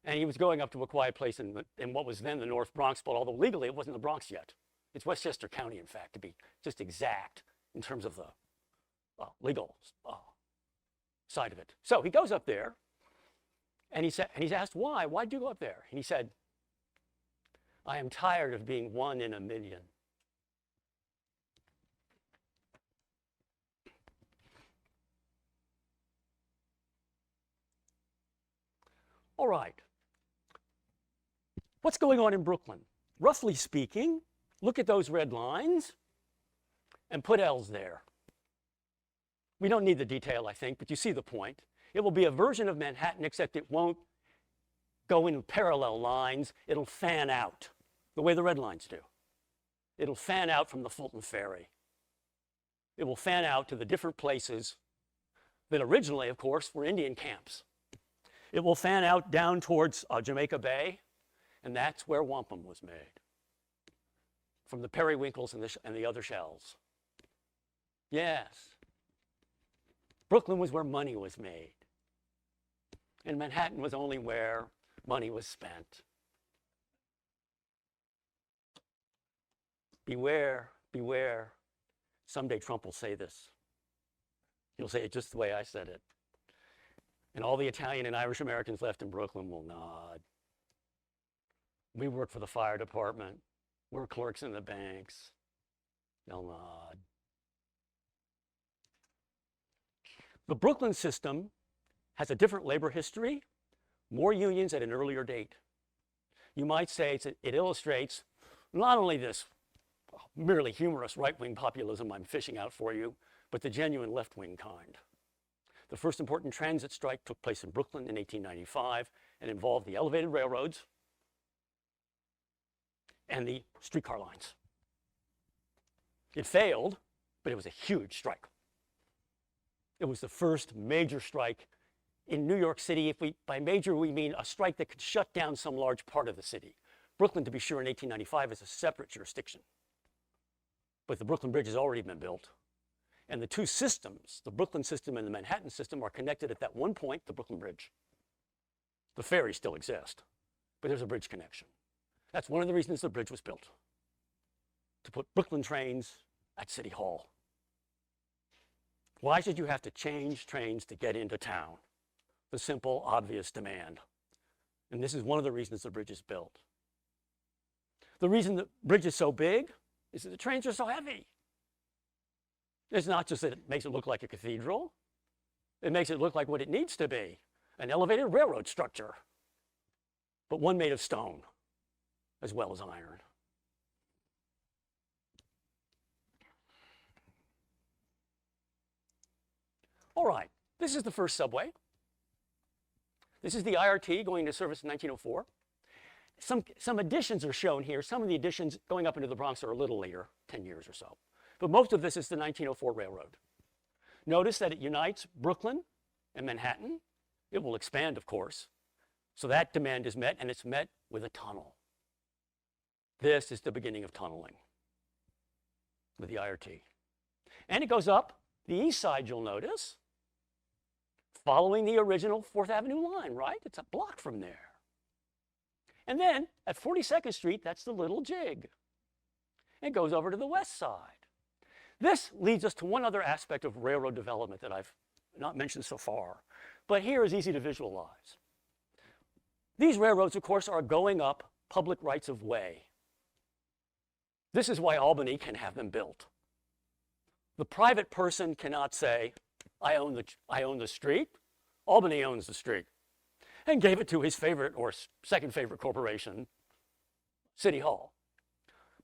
And he was going up to a quiet place in what was then the North Bronx, but although legally it wasn't the Bronx yet. It's Westchester County, in fact, to be just exact in terms of the legal side of it. So he goes up there, and he's asked why. Why'd you go up there? And he said, I am tired of being one in a million. All right. What's going on in Brooklyn? Roughly speaking, look at those red lines and put L's there. We don't need the detail, I think, but you see the point. It will be a version of Manhattan, except it won't go in parallel lines. It'll fan out the way the red lines do. It'll fan out from the Fulton Ferry. It will fan out to the different places that originally, of course, were Indian camps. It will fan out down towards Jamaica Bay, and that's where wampum was made, from the periwinkles and the other shells. Yes. Brooklyn was where money was made, and Manhattan was only where money was spent. Beware, beware. Someday Trump will say this. He'll say it just the way I said it. And all the Italian and Irish Americans left in Brooklyn will nod. We work for the fire department. We're clerks in the banks. They'll nod. The Brooklyn system has a different labor history, more unions at an earlier date. You might say it illustrates not only this merely humorous right-wing populism I'm fishing out for you, but the genuine left-wing kind. The first important transit strike took place in Brooklyn in 1895 and involved the elevated railroads and the streetcar lines. It failed, but it was a huge strike. It was the first major strike in New York City. By major, we mean a strike that could shut down some large part of the city. Brooklyn, to be sure, in 1895 is a separate jurisdiction. But the Brooklyn Bridge has already been built. And the two systems, the Brooklyn system and the Manhattan system, are connected at that one point, the Brooklyn Bridge. The ferries still exist, but there's a bridge connection. That's one of the reasons the bridge was built, to put Brooklyn trains at City Hall. Why should you have to change trains to get into town? The simple, obvious demand. And this is one of the reasons the bridge is built. The reason the bridge is so big is that the trains are so heavy. It's not just that it makes it look like a cathedral. It makes it look like what it needs to be, an elevated railroad structure, but one made of stone as well as iron. All right, this is the first subway. This is the IRT going into service in 1904. Some additions are shown here. Some of the additions going up into the Bronx are a little later, 10 years or so. But most of this is the 1904 railroad. Notice that it unites Brooklyn and Manhattan. It will expand, of course. So that demand is met, and it's met with a tunnel. This is the beginning of tunneling with the IRT. And it goes up the east side, you'll notice, following the original 4th Avenue line, right? It's a block from there. And then at 42nd Street, that's the little jig. and goes over to the west side. This leads us to one other aspect of railroad development that I've not mentioned so far, but here is easy to visualize. These railroads, of course, are going up public rights of way. This is why Albany can have them built. The private person cannot say, I own the street. Albany owns the street, and gave it to his favorite or second favorite corporation, City Hall.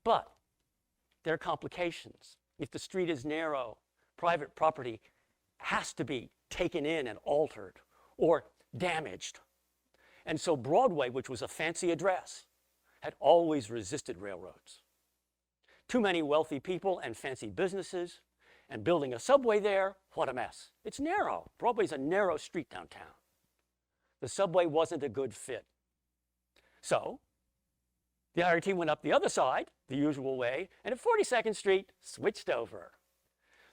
But there are complications. If the street is narrow, private property has to be taken in and altered or damaged. And so Broadway, which was a fancy address, had always resisted railroads. Too many wealthy people and fancy businesses, and building a subway there, what a mess. It's narrow. Broadway's a narrow street downtown. The subway wasn't a good fit. So the IRT went up the other side, the usual way, and at 42nd Street, switched over.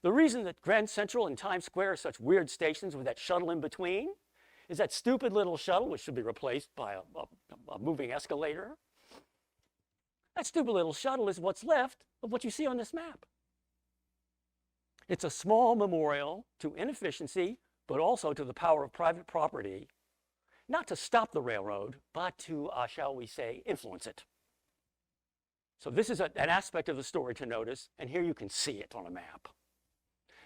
The reason that Grand Central and Times Square are such weird stations with that shuttle in between is that stupid little shuttle, which should be replaced by a moving escalator. That stupid little shuttle is what's left of what you see on this map. It's a small memorial to inefficiency, but also to the power of private property, not to stop the railroad, but to, shall we say, influence it. So this is an aspect of the story to notice, and here you can see it on a map.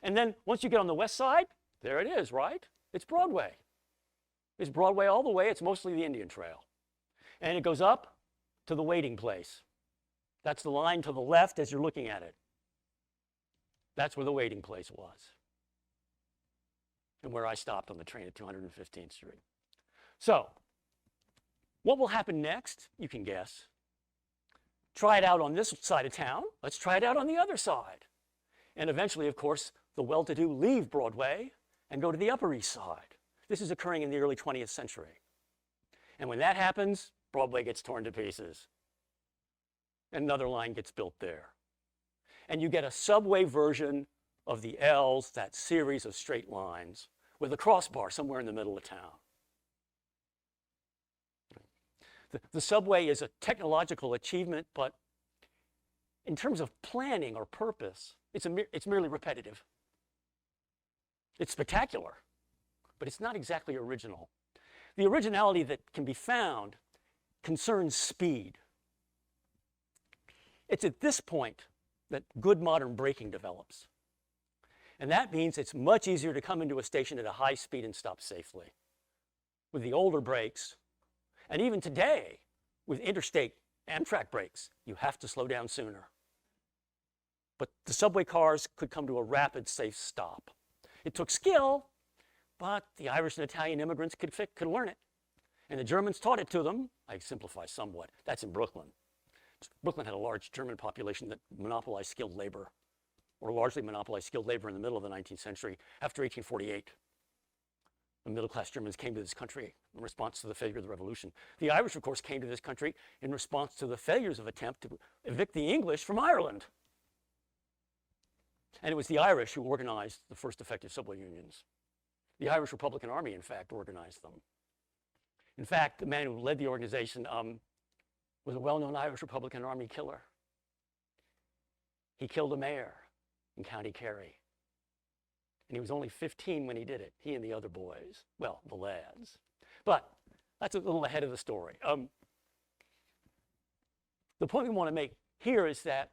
And then once you get on the west side, there it is, right? It's Broadway. It's Broadway all the way. It's mostly the Indian Trail. And it goes up to the waiting place. That's the line to the left as you're looking at it. That's where the waiting place was, and where I stopped on the train at 215th Street. So what will happen next? You can guess. Try it out on this side of town. Let's try it out on the other side. And eventually, of course, the well-to-do leave Broadway and go to the Upper East Side. This is occurring in the early 20th century. And when that happens, Broadway gets torn to pieces. And another line gets built there. And you get a subway version of the L's, that series of straight lines, with a crossbar somewhere in the middle of town. The subway is a technological achievement, but in terms of planning or purpose, it's merely repetitive. It's spectacular, but it's not exactly original. The originality that can be found concerns speed. It's at this point that good modern braking develops. And that means it's much easier to come into a station at a high speed and stop safely. With the older brakes, and even today, with interstate Amtrak brakes, you have to slow down sooner. But the subway cars could come to a rapid, safe stop. It took skill, but the Irish and Italian immigrants could learn it. And the Germans taught it to them. I simplify somewhat. That's in Brooklyn. Brooklyn had a large German population that monopolized skilled labor, or largely monopolized skilled labor in the middle of the 19th century. After 1848, the middle-class Germans came to this country in response to the failure of the revolution. The Irish, of course, came to this country in response to the failures of attempt to evict the English from Ireland. And it was the Irish who organized the first effective subway unions. The Irish Republican Army, in fact, organized them. In fact, the man who led the organization was a well-known Irish Republican Army killer. He killed a mayor in County Kerry. And he was only 15 when he did it, he and the other boys, well, the lads. But that's a little ahead of the story. The point we want to make here is that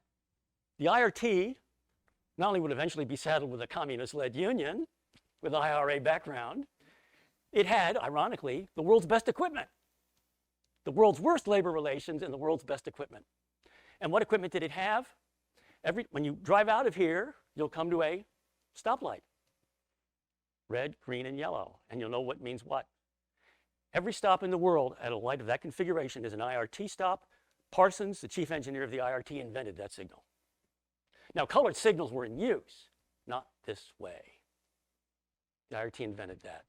the IRT not only would eventually be saddled with a communist-led union with IRA background, it had, ironically, the world's best equipment. The world's worst labor relations and the world's best equipment. And what equipment did it have? When you drive out of here, you'll come to a stoplight. Red, green, and yellow. And you'll know what means what. Every stop in the world at a light of that configuration is an IRT stop. Parsons, the chief engineer of the IRT, invented that signal. Now, colored signals were in use, not this way. The IRT invented that.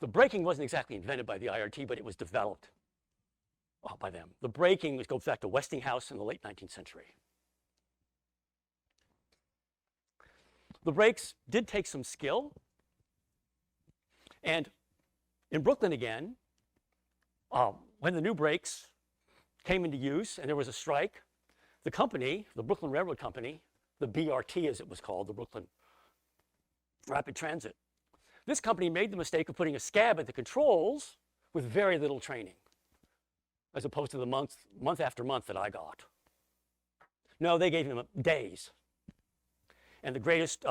The braking wasn't exactly invented by the IRT, but it was developed by them. The braking goes back to Westinghouse in the late 19th century. The brakes did take some skill. And in Brooklyn again, when the new brakes came into use and there was a strike, the company, the Brooklyn Railroad Company, the BRT as it was called, the Brooklyn Rapid Transit, this company made the mistake of putting a scab at the controls with very little training, as opposed to the month after month that I got. No, they gave him days. And the greatest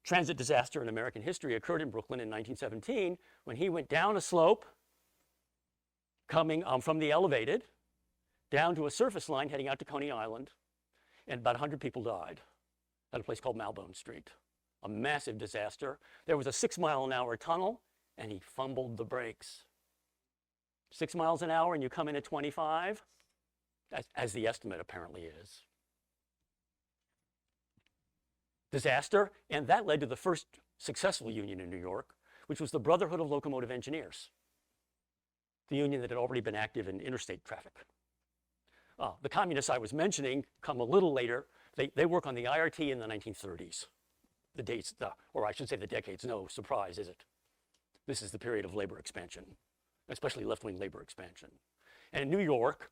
transit disaster in American history occurred in Brooklyn in 1917 when he went down a slope coming from the elevated down to a surface line heading out to Coney Island, and about 100 people died at a place called Malbone Street. A massive disaster. There was a 6-mile-an-hour tunnel, and he fumbled the brakes. 6 miles an hour, and you come in at 25, as the estimate apparently is. Disaster, and that led to the first successful union in New York, which was the Brotherhood of Locomotive Engineers, the union that had already been active in interstate traffic. The communists I was mentioning come a little later. They work on the IRT in the 1930s. The dates, or I should say the decades, no surprise, is it? This is the period of labor expansion, especially left-wing labor expansion. And in New York,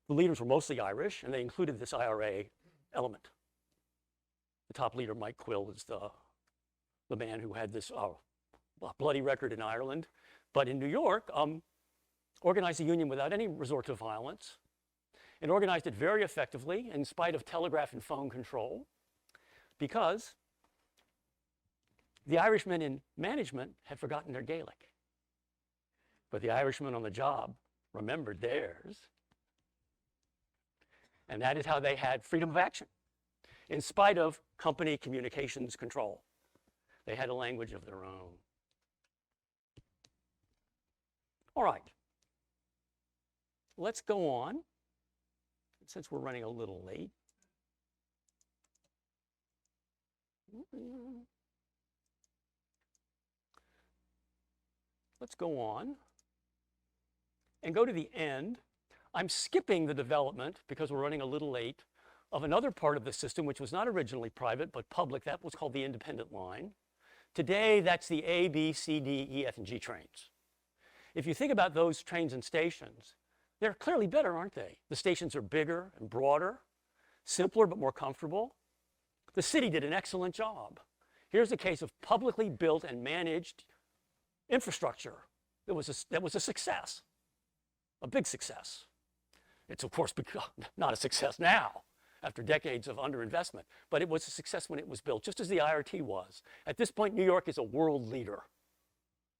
the leaders were mostly Irish, and they included this IRA element. The top leader, Mike Quill, is the man who had this bloody record in Ireland. But in New York, organized a union without any resort to violence, and organized it very effectively in spite of telegraph and phone control, because the Irishmen in management had forgotten their Gaelic. But the Irishmen on the job remembered theirs. And that is how they had freedom of action, in spite of company communications control. They had a language of their own. All right. Let's go on, since we're running a little late. Let's go on and go to the end. I'm skipping the development, because we're running a little late, of another part of the system which was not originally private but public. That was called the independent line. Today, that's the A, B, C, D, E, F, and G trains. If you think about those trains and stations, they're clearly better, aren't they? The stations are bigger and broader, simpler but more comfortable. The city did an excellent job. Here's a case of publicly built and managed infrastructure that was a success, a big success. It's, of course, not a success now, after decades of underinvestment, but it was a success when it was built, just as the IRT was. At this point, New York is a world leader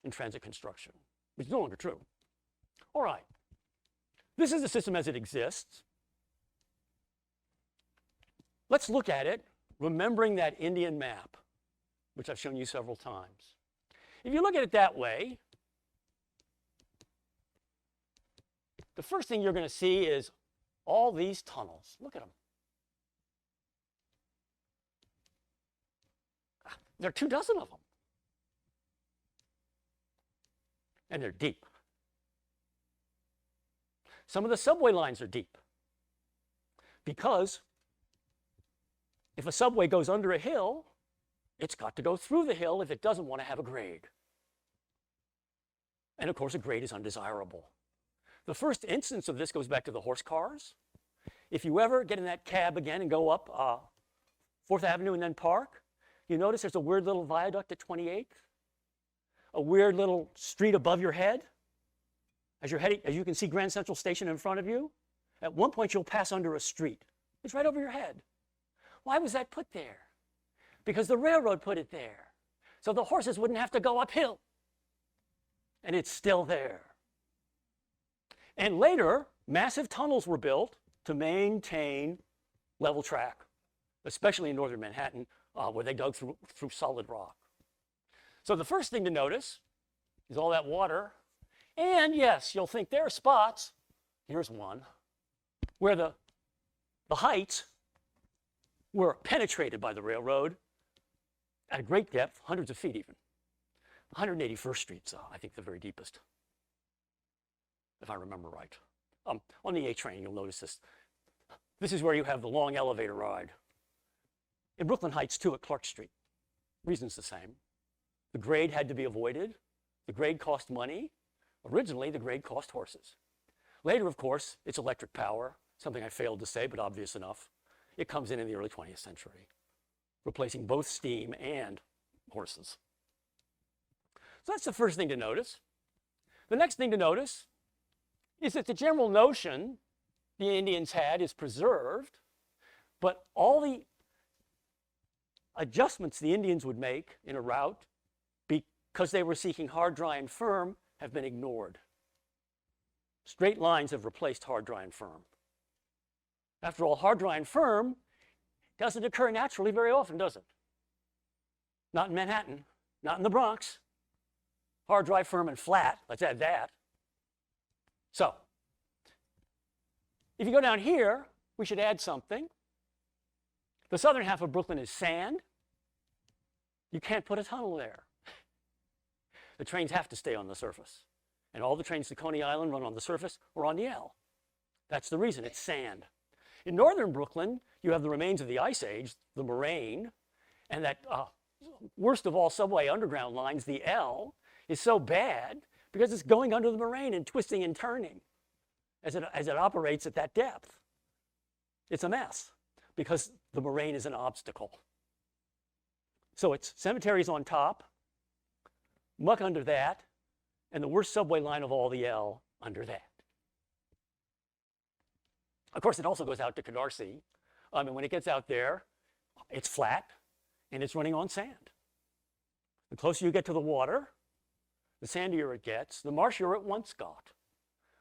in transit construction, which is no longer true. All right. This is the system as it exists. Let's look at it, remembering that Indian map, which I've shown you several times. If you look at it that way, the first thing you're going to see is all these tunnels. Look at them. There are 24 of them. And they're deep. Some of the subway lines are deep, because if a subway goes under a hill, it's got to go through the hill if it doesn't want to have a grade. And of course, a grade is undesirable. The first instance of this goes back to the horse cars. If you ever get in that cab again and go up 4th Avenue and then park, you notice there's a weird little viaduct at 28th, a weird little street above your head. As you're heading, as you can see Grand Central Station in front of you, at one point you'll pass under a street. It's right over your head. Why was that put there? Because the railroad put it there, so the horses wouldn't have to go uphill. And it's still there. And later, massive tunnels were built to maintain level track, especially in northern Manhattan, where they dug through solid rock. So the first thing to notice is all that water. And yes, you'll think there are spots, here's one, where the heights were penetrated by the railroad at a great depth, hundreds of feet even. 181st Street's, I think, the very deepest, if I remember right. On the A train, you'll notice this. This is where you have the long elevator ride. In Brooklyn Heights, too, at Clark Street. Reason's the same. The grade had to be avoided. The grade cost money. Originally, the grade cost horses. Later, of course, it's electric power, something I failed to say, but obvious enough. It comes in the early 20th century, replacing both steam and horses. So that's the first thing to notice. The next thing to notice is that the general notion the Indians had is preserved, but all the adjustments the Indians would make in a route because they were seeking hard, dry, and firm have been ignored. Straight lines have replaced hard, dry, and firm. After all, hard, dry, and firm doesn't occur naturally very often, does it? Not in Manhattan, not in the Bronx. Hard, dry, firm, and flat, let's add that. So, if you go down here, we should add something. The southern half of Brooklyn is sand. You can't put a tunnel there. The trains have to stay on the surface. And all the trains to Coney Island run on the surface or on the L. That's the reason, it's sand. In northern Brooklyn, you have the remains of the Ice Age, the moraine, and that worst of all subway underground lines, the L, is so bad because it's going under the moraine and twisting and turning as it operates at that depth. It's a mess because the moraine is an obstacle. So it's cemeteries on top, muck under that, and the worst subway line of all, the L, under that. Of course, it also goes out to Canarsie, and when it gets out there, it's flat, and it's running on sand. The closer you get to the water, the sandier it gets, the marshier it once got.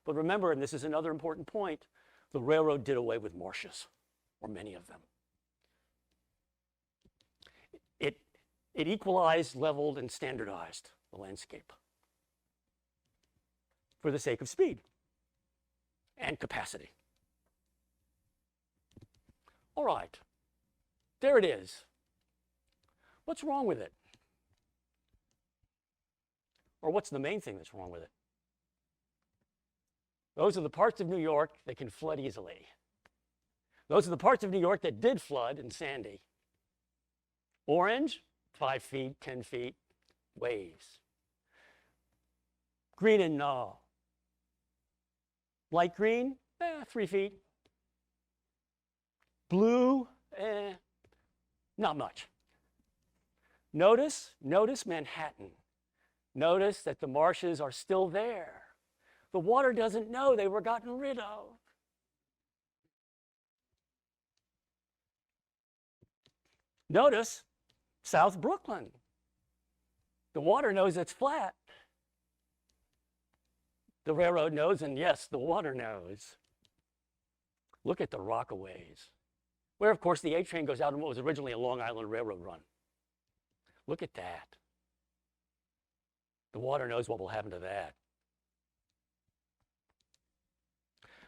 But remember, and this is another important point, the railroad did away with marshes, or many of them. It equalized, leveled, and standardized the landscape for the sake of speed and capacity. All right, there it is. What's wrong with it? Or what's the main thing that's wrong with it? Those are the parts of New York that can flood easily. Those are the parts of New York that did flood and sandy. Orange, 5 feet, 10 feet, waves. Green and light green, 3 feet. Blue, not much. Notice Manhattan. Notice that the marshes are still there. The water doesn't know they were gotten rid of. Notice South Brooklyn. The water knows it's flat. The railroad knows, and yes, the water knows. Look at the Rockaways, where, of course, the A train goes out on what was originally a Long Island Railroad run. Look at that. The water knows what will happen to that.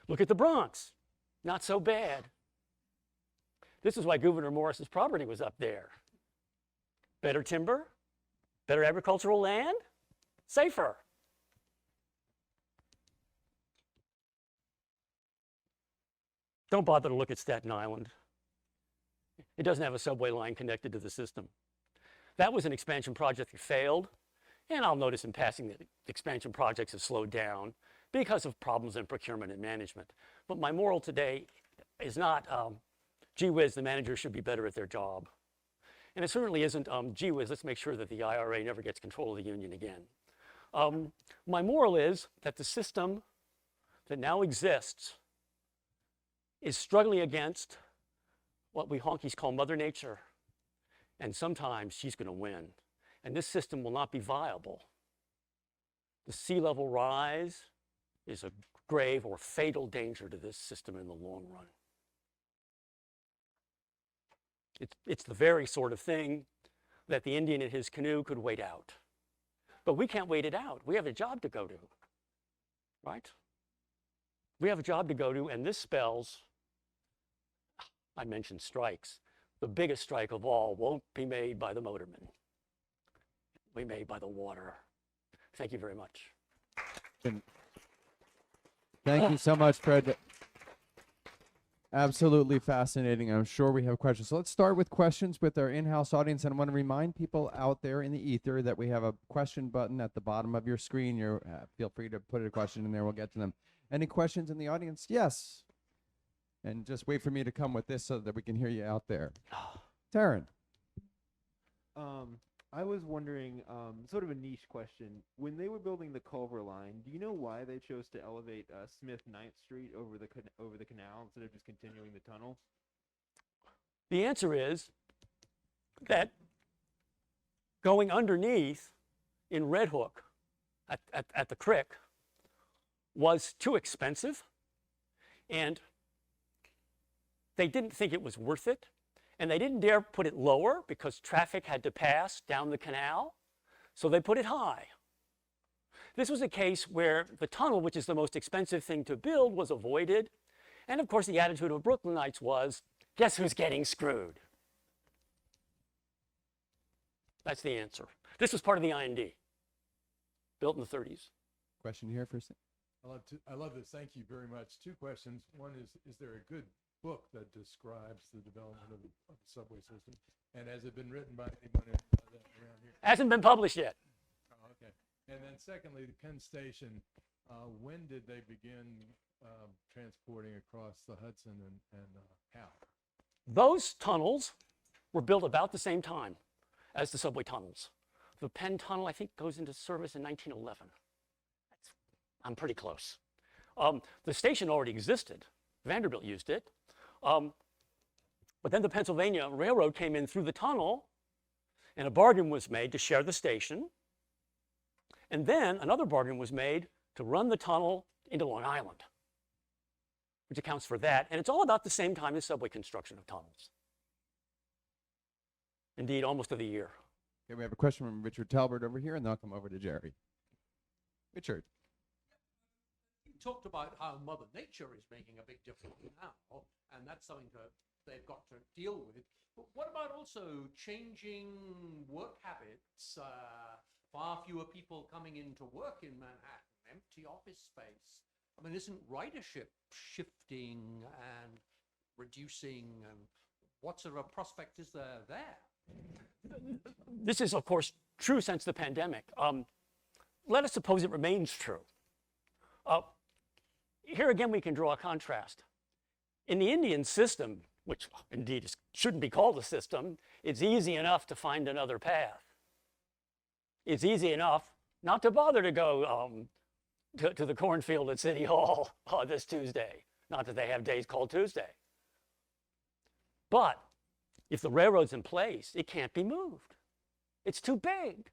Look at the Bronx. Not so bad. This is why Gouverneur Morris's property was up there. Better timber, better agricultural land, safer. Don't bother to look at Staten Island. It doesn't have a subway line connected to the system. That was an expansion project that failed, and I'll notice in passing that expansion projects have slowed down because of problems in procurement and management. But my moral today is not, gee whiz, the managers should be better at their job. And it certainly isn't, gee whiz, let's make sure that the IRA never gets control of the union again. My moral is that the system that now exists is struggling against what we honkies call Mother Nature. And sometimes she's going to win. And this system will not be viable. The sea level rise is a grave or fatal danger to this system in the long run. It's the very sort of thing that the Indian in his canoe could wait out. But we can't wait it out. We have a job to go to, right? We have a job to go to, and this spells, I mentioned strikes. The biggest strike of all won't be made by the motorman. It'll be made by the water. Thank you very much. Thank you so much, Fred. Absolutely fascinating. I'm sure we have questions. So let's start with questions with our in-house audience. And I want to remind people out there in the ether that we have a question button at the bottom of your screen. Feel free to put a question in there. We'll get to them. Any questions in the audience? Yes. And just wait for me to come with this so that we can hear you out there. Taryn. I was wondering, sort of a niche question. When they were building the Culver line, do you know why they chose to elevate Smith 9th Street over the canal instead of just continuing the tunnel? The answer is that going underneath in Red Hook at the creek was too expensive, and they didn't think it was worth it, and they didn't dare put it lower because traffic had to pass down the canal, so they put it high. This was a case where the tunnel, which is the most expensive thing to build, was avoided, and of course the attitude of Brooklynites was, guess who's getting screwed? That's the answer. This was part of the IND, built in the 30s. Question here for a second. I love this. Thank you very much. Two questions. One is there a good book that describes the development of the subway system? And has it been written by anyone around here? Hasn't been published yet. Oh, okay. And then secondly, the Penn Station, when did they begin transporting across the Hudson and how? Those tunnels were built about the same time as the subway tunnels. The Penn Tunnel, I think, goes into service in 1911. I'm pretty close. The station already existed. Vanderbilt used it. But then the Pennsylvania Railroad came in through the tunnel, and a bargain was made to share the station. And then another bargain was made to run the tunnel into Long Island, which accounts for that. And it's all about the same time as subway construction of tunnels. Indeed, almost of the year. Okay, we have a question from Richard Talbert over here, and then I'll come over to Jerry. Richard. You talked about how Mother Nature is making a big difference now, and that's something they've got to deal with. But what about also changing work habits? Far fewer people coming into work in Manhattan, empty office space. I mean, isn't ridership shifting and reducing, and what sort of a prospect is there? This is, of course, true since the pandemic. Let us suppose it remains true. Here again, we can draw a contrast. In the Indian system, which indeed shouldn't be called a system, it's easy enough to find another path. It's easy enough not to bother to go to the cornfield at City Hall this Tuesday. Not that they have days called Tuesday. But if the railroad's in place, it can't be moved. It's too big.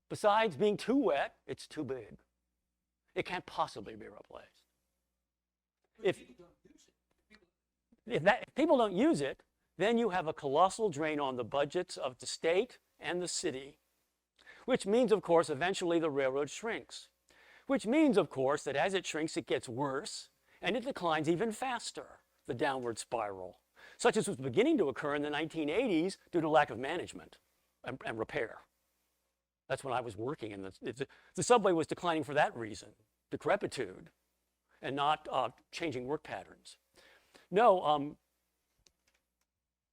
Besides being too wet, it's too big. It can't possibly be replaced. If people don't use it, then you have a colossal drain on the budgets of the state and the city, which means, of course, eventually the railroad shrinks, which means, of course, that as it shrinks, it gets worse, and it declines even faster, the downward spiral, such as was beginning to occur in the 1980s due to lack of management and repair. That's when I was working, and the subway was declining for that reason, decrepitude, and not changing work patterns. No,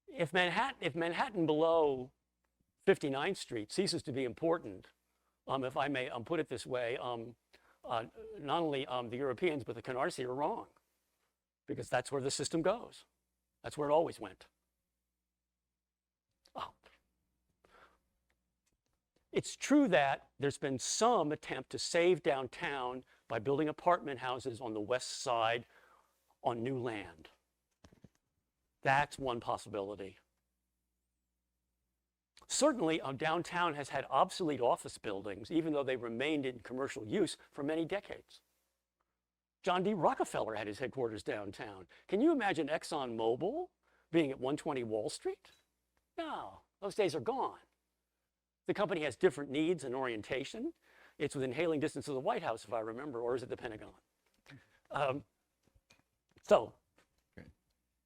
if Manhattan below 59th Street ceases to be important, if I may put it this way, not only the Europeans but the Canarsie are wrong, because that's where the system goes. That's where it always went. Oh. It's true that there's been some attempt to save downtown by building apartment houses on the west side on new land. That's one possibility. Certainly, downtown has had obsolete office buildings, even though they remained in commercial use for many decades. John D. Rockefeller had his headquarters downtown. Can you imagine ExxonMobil being at 120 Wall Street? No, those days are gone. The company has different needs and orientation. It's within hailing distance of the White House, if I remember, or is it the Pentagon?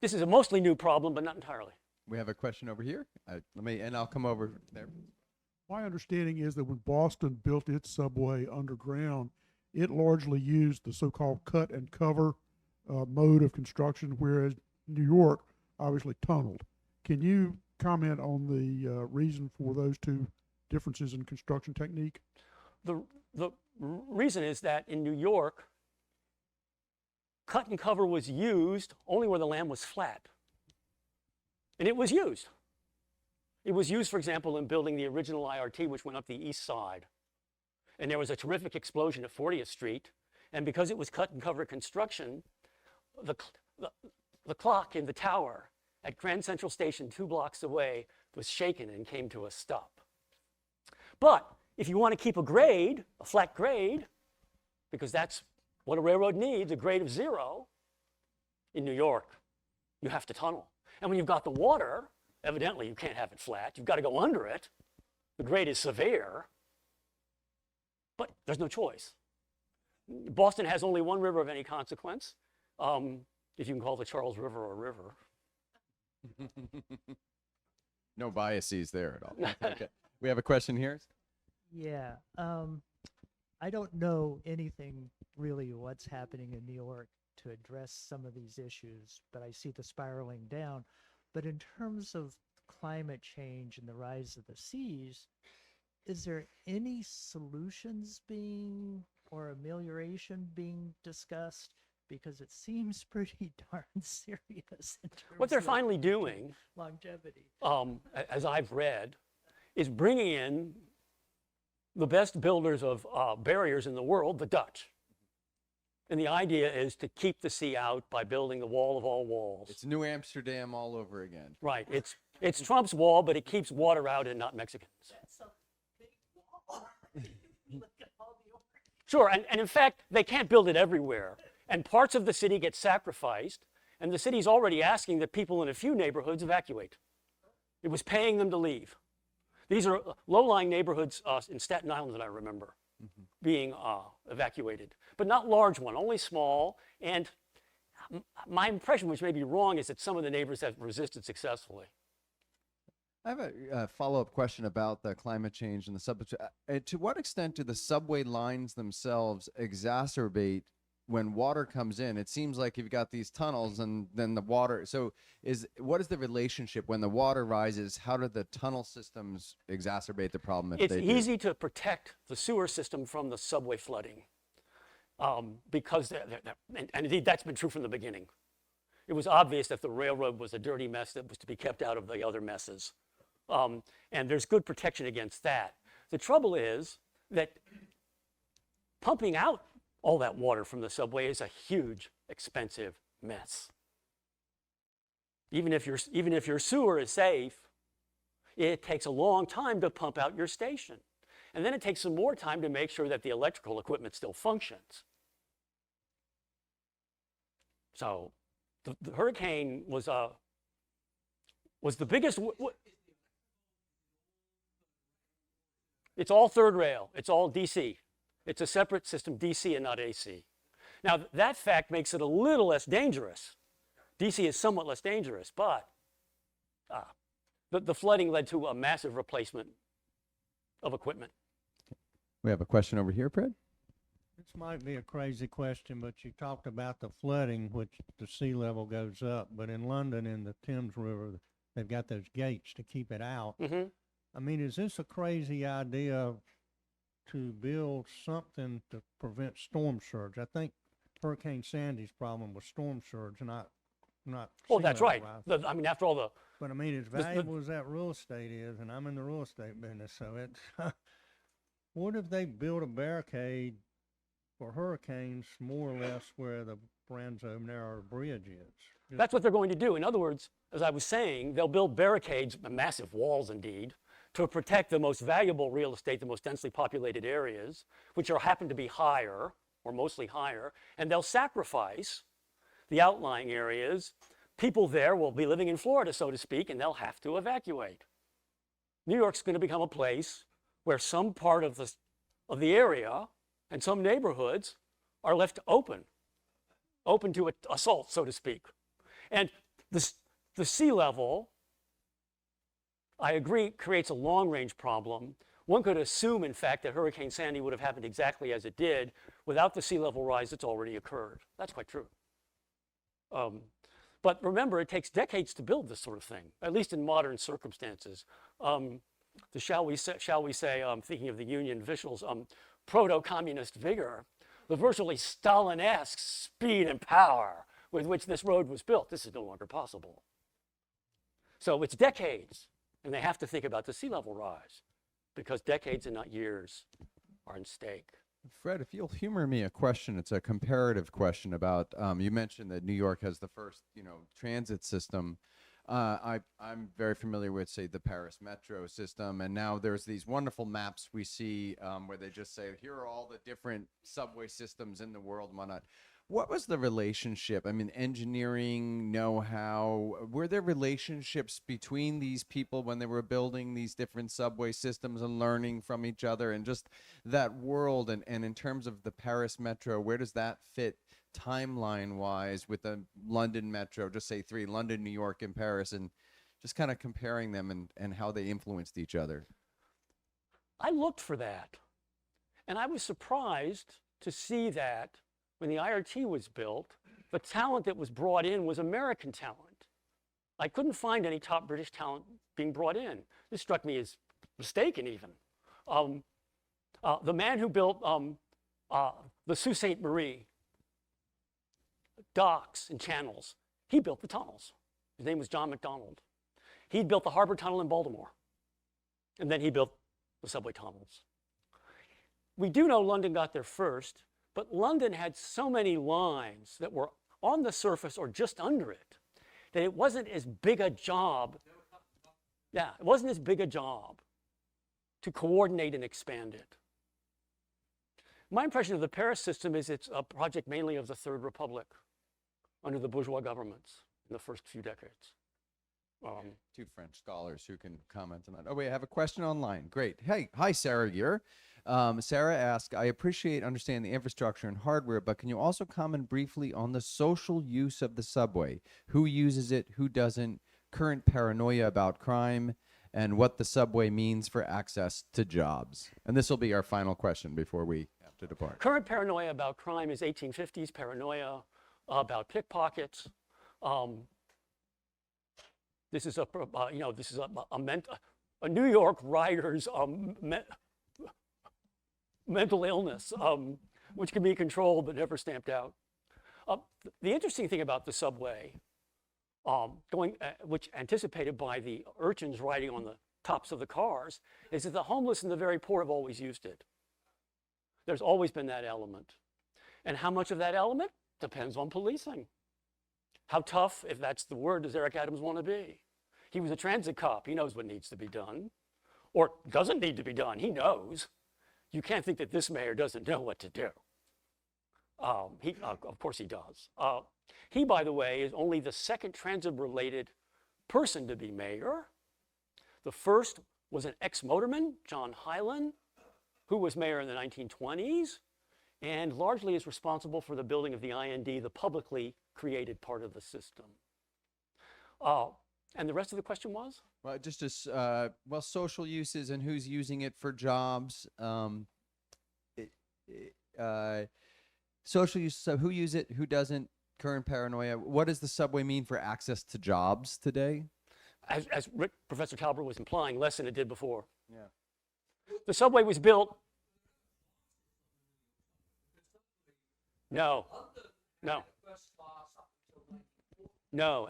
This is a mostly new problem, but not entirely. We have a question over here. I'll come over there. My understanding is that when Boston built its subway underground, it largely used the so-called cut and cover mode of construction, whereas New York obviously tunneled. Can you comment on the reason for those two differences in construction technique? The reason is that in New York, cut and cover was used only where the land was flat. And it was used. It was used, for example, in building the original IRT, which went up the east side. And there was a terrific explosion at 40th Street. And because it was cut and cover construction, the clock in the tower at Grand Central Station 2 blocks away was shaken and came to a stop. But if you want to keep a grade, a flat grade, because that's what a railroad needs, a grade of 0, in New York, you have to tunnel. And when you've got the water, evidently you can't have it flat. You've got to go under it. The grade is severe, but there's no choice. Boston has only one river of any consequence, if you can call the Charles River a river. No biases there at all. Okay. We have a question here. Yeah, I don't know anything really what's happening in New York to address some of these issues, but I see the spiraling down. But in terms of climate change and the rise of the seas, is there any solutions being or amelioration being discussed? Because it seems pretty darn serious in terms What they're of finally doing, longevity. as I've read, is bringing in the best builders of barriers in the world, the Dutch. And the idea is to keep the sea out by building the wall of all walls. It's New Amsterdam all over again. Right. It's Trump's wall, but it keeps water out and not Mexicans. That's a big wall. Look at all the Sure. And in fact, they can't build it everywhere. And parts of the city get sacrificed. And the city's already asking that people in a few neighborhoods evacuate. It was paying them to leave. These are low-lying neighborhoods in Staten Island that I remember being evacuated, but not large one, only small. And my impression, which may be wrong, is that some of the neighbors have resisted successfully. I have a follow-up question about the climate change and the subway. To what extent do the subway lines themselves exacerbate when water comes in? It seems like you've got these tunnels and then the water. So what is the relationship when the water rises? How do the tunnel systems exacerbate the problem? It's easy to protect the sewer system from the subway flooding because, and indeed that's been true from the beginning. It was obvious that the railroad was a dirty mess that was to be kept out of the other messes. And there's good protection against that. The trouble is that pumping out all that water from the subway is a huge, expensive mess. Even if your sewer is safe, it takes a long time to pump out your station. And then it takes some more time to make sure that the electrical equipment still functions. So the hurricane was the biggest. It's all third rail. It's all DC. It's a separate system, DC and not AC. Now, that fact makes it a little less dangerous. DC is somewhat less dangerous, but the flooding led to a massive replacement of equipment. We have a question over here, Fred. This might be a crazy question, but you talked about the flooding, which the sea level goes up. But in London, in the Thames River, they've got those gates to keep it out. Mm-hmm. I mean, is this a crazy idea to build something to prevent storm surge? I think Hurricane Sandy's problem was storm surge, not. Oh, sea that's level right. rise. I mean, after all the But I mean, as valuable as that real estate is, and I'm in the real estate business, so it's. What if they build a barricade for hurricanes, more or less, where the Branzo Narrow Bridge is? That's what they're going to do. In other words, as I was saying, they'll build barricades, massive walls indeed, to protect the most valuable real estate, the most densely populated areas, which happen to be higher, or mostly higher, and they'll sacrifice the outlying areas. People there will be living in Florida, so to speak, and they'll have to evacuate. New York's going to become a place where some part of the area and some neighborhoods are left open to assault, so to speak. And the sea level, I agree, creates a long-range problem. One could assume, in fact, that Hurricane Sandy would have happened exactly as it did without the sea level rise that's already occurred. That's quite true. But remember, it takes decades to build this sort of thing, at least in modern circumstances. Shall we say, thinking of the Union officials, proto-communist vigor the virtually Stalin-esque speed and power with which this road was built. This is no longer possible. So it's decades, and they have to think about the sea level rise because decades and not years are in stake. Fred, if you'll humor me a question, it's a comparative question about, you mentioned that New York has the first, transit system. I'm very familiar with, say, the Paris metro system, and now there's these wonderful maps we see where they just say, here are all the different subway systems in the world and whatnot. What was the relationship? I mean, engineering, know-how, were there relationships between these people when they were building these different subway systems and learning from each other and just that world? And in terms of the Paris metro, where does that fit timeline-wise with the London metro, just say three, London, New York, and Paris, and just kind of comparing them and how they influenced each other? I looked for that, and I was surprised to see that when the IRT was built, the talent that was brought in was American talent. I couldn't find any top British talent being brought in. This struck me as mistaken even. The man who built the Sault Ste. Marie docks and channels, he built the tunnels. His name was John McDonald. He built the harbor tunnel in Baltimore, and then he built the subway tunnels. We do know London got there first, but London had so many lines that were on the surface or just under it that it wasn't as big a job. Yeah, it wasn't as big a job to coordinate and expand it. My impression of the Paris system is it's a project mainly of the Third Republic under the bourgeois governments in the first few decades. Two French scholars who can comment on that. Oh, wait, I have a question online. Great. Hey, hi, Sarah here. Sarah asked, I appreciate understanding the infrastructure and hardware, but can you also comment briefly on the social use of the subway? Who uses it, who doesn't, current paranoia about crime, and what the subway means for access to jobs? And this will be our final question before we have to depart. Current paranoia about crime is 1850s paranoia about pickpockets. This is a New York writer's mental illness, which can be controlled but never stamped out. The interesting thing about the subway, which anticipated by the urchins riding on the tops of the cars, is that the homeless and the very poor have always used it. There's always been that element. And how much of that element? Depends on policing. How tough, if that's the word, does Eric Adams want to be? He was a transit cop. He knows what needs to be done, or doesn't need to be done. He knows. You can't think that this mayor doesn't know what to do. Of course he does. He, by the way, is only the second transit-related person to be mayor. The first was an ex-motorman, John Hyland, who was mayor in the 1920s, and largely is responsible for the building of the IND, the publicly created part of the system. And the rest of the question was? Well, just as social uses and who's using it for jobs. Social use, so who use it, who doesn't, current paranoia. What does the subway mean for access to jobs today? As Professor Talbert was implying, less than it did before. Yeah. The subway was built. No.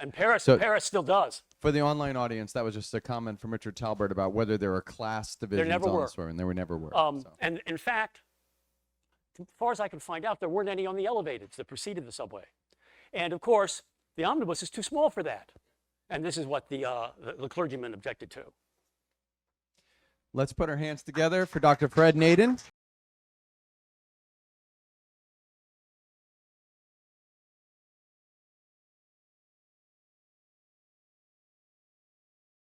And Paris still does. For the online audience, that was just a comment from Richard Talbert about whether there were class divisions never on were. the subway, and there never were. And in fact, as far as I can find out, there weren't any on the elevateds that preceded the subway. And of course, the omnibus is too small for that. And this is what the clergyman objected to. Let's put our hands together for Dr. Fred Naden.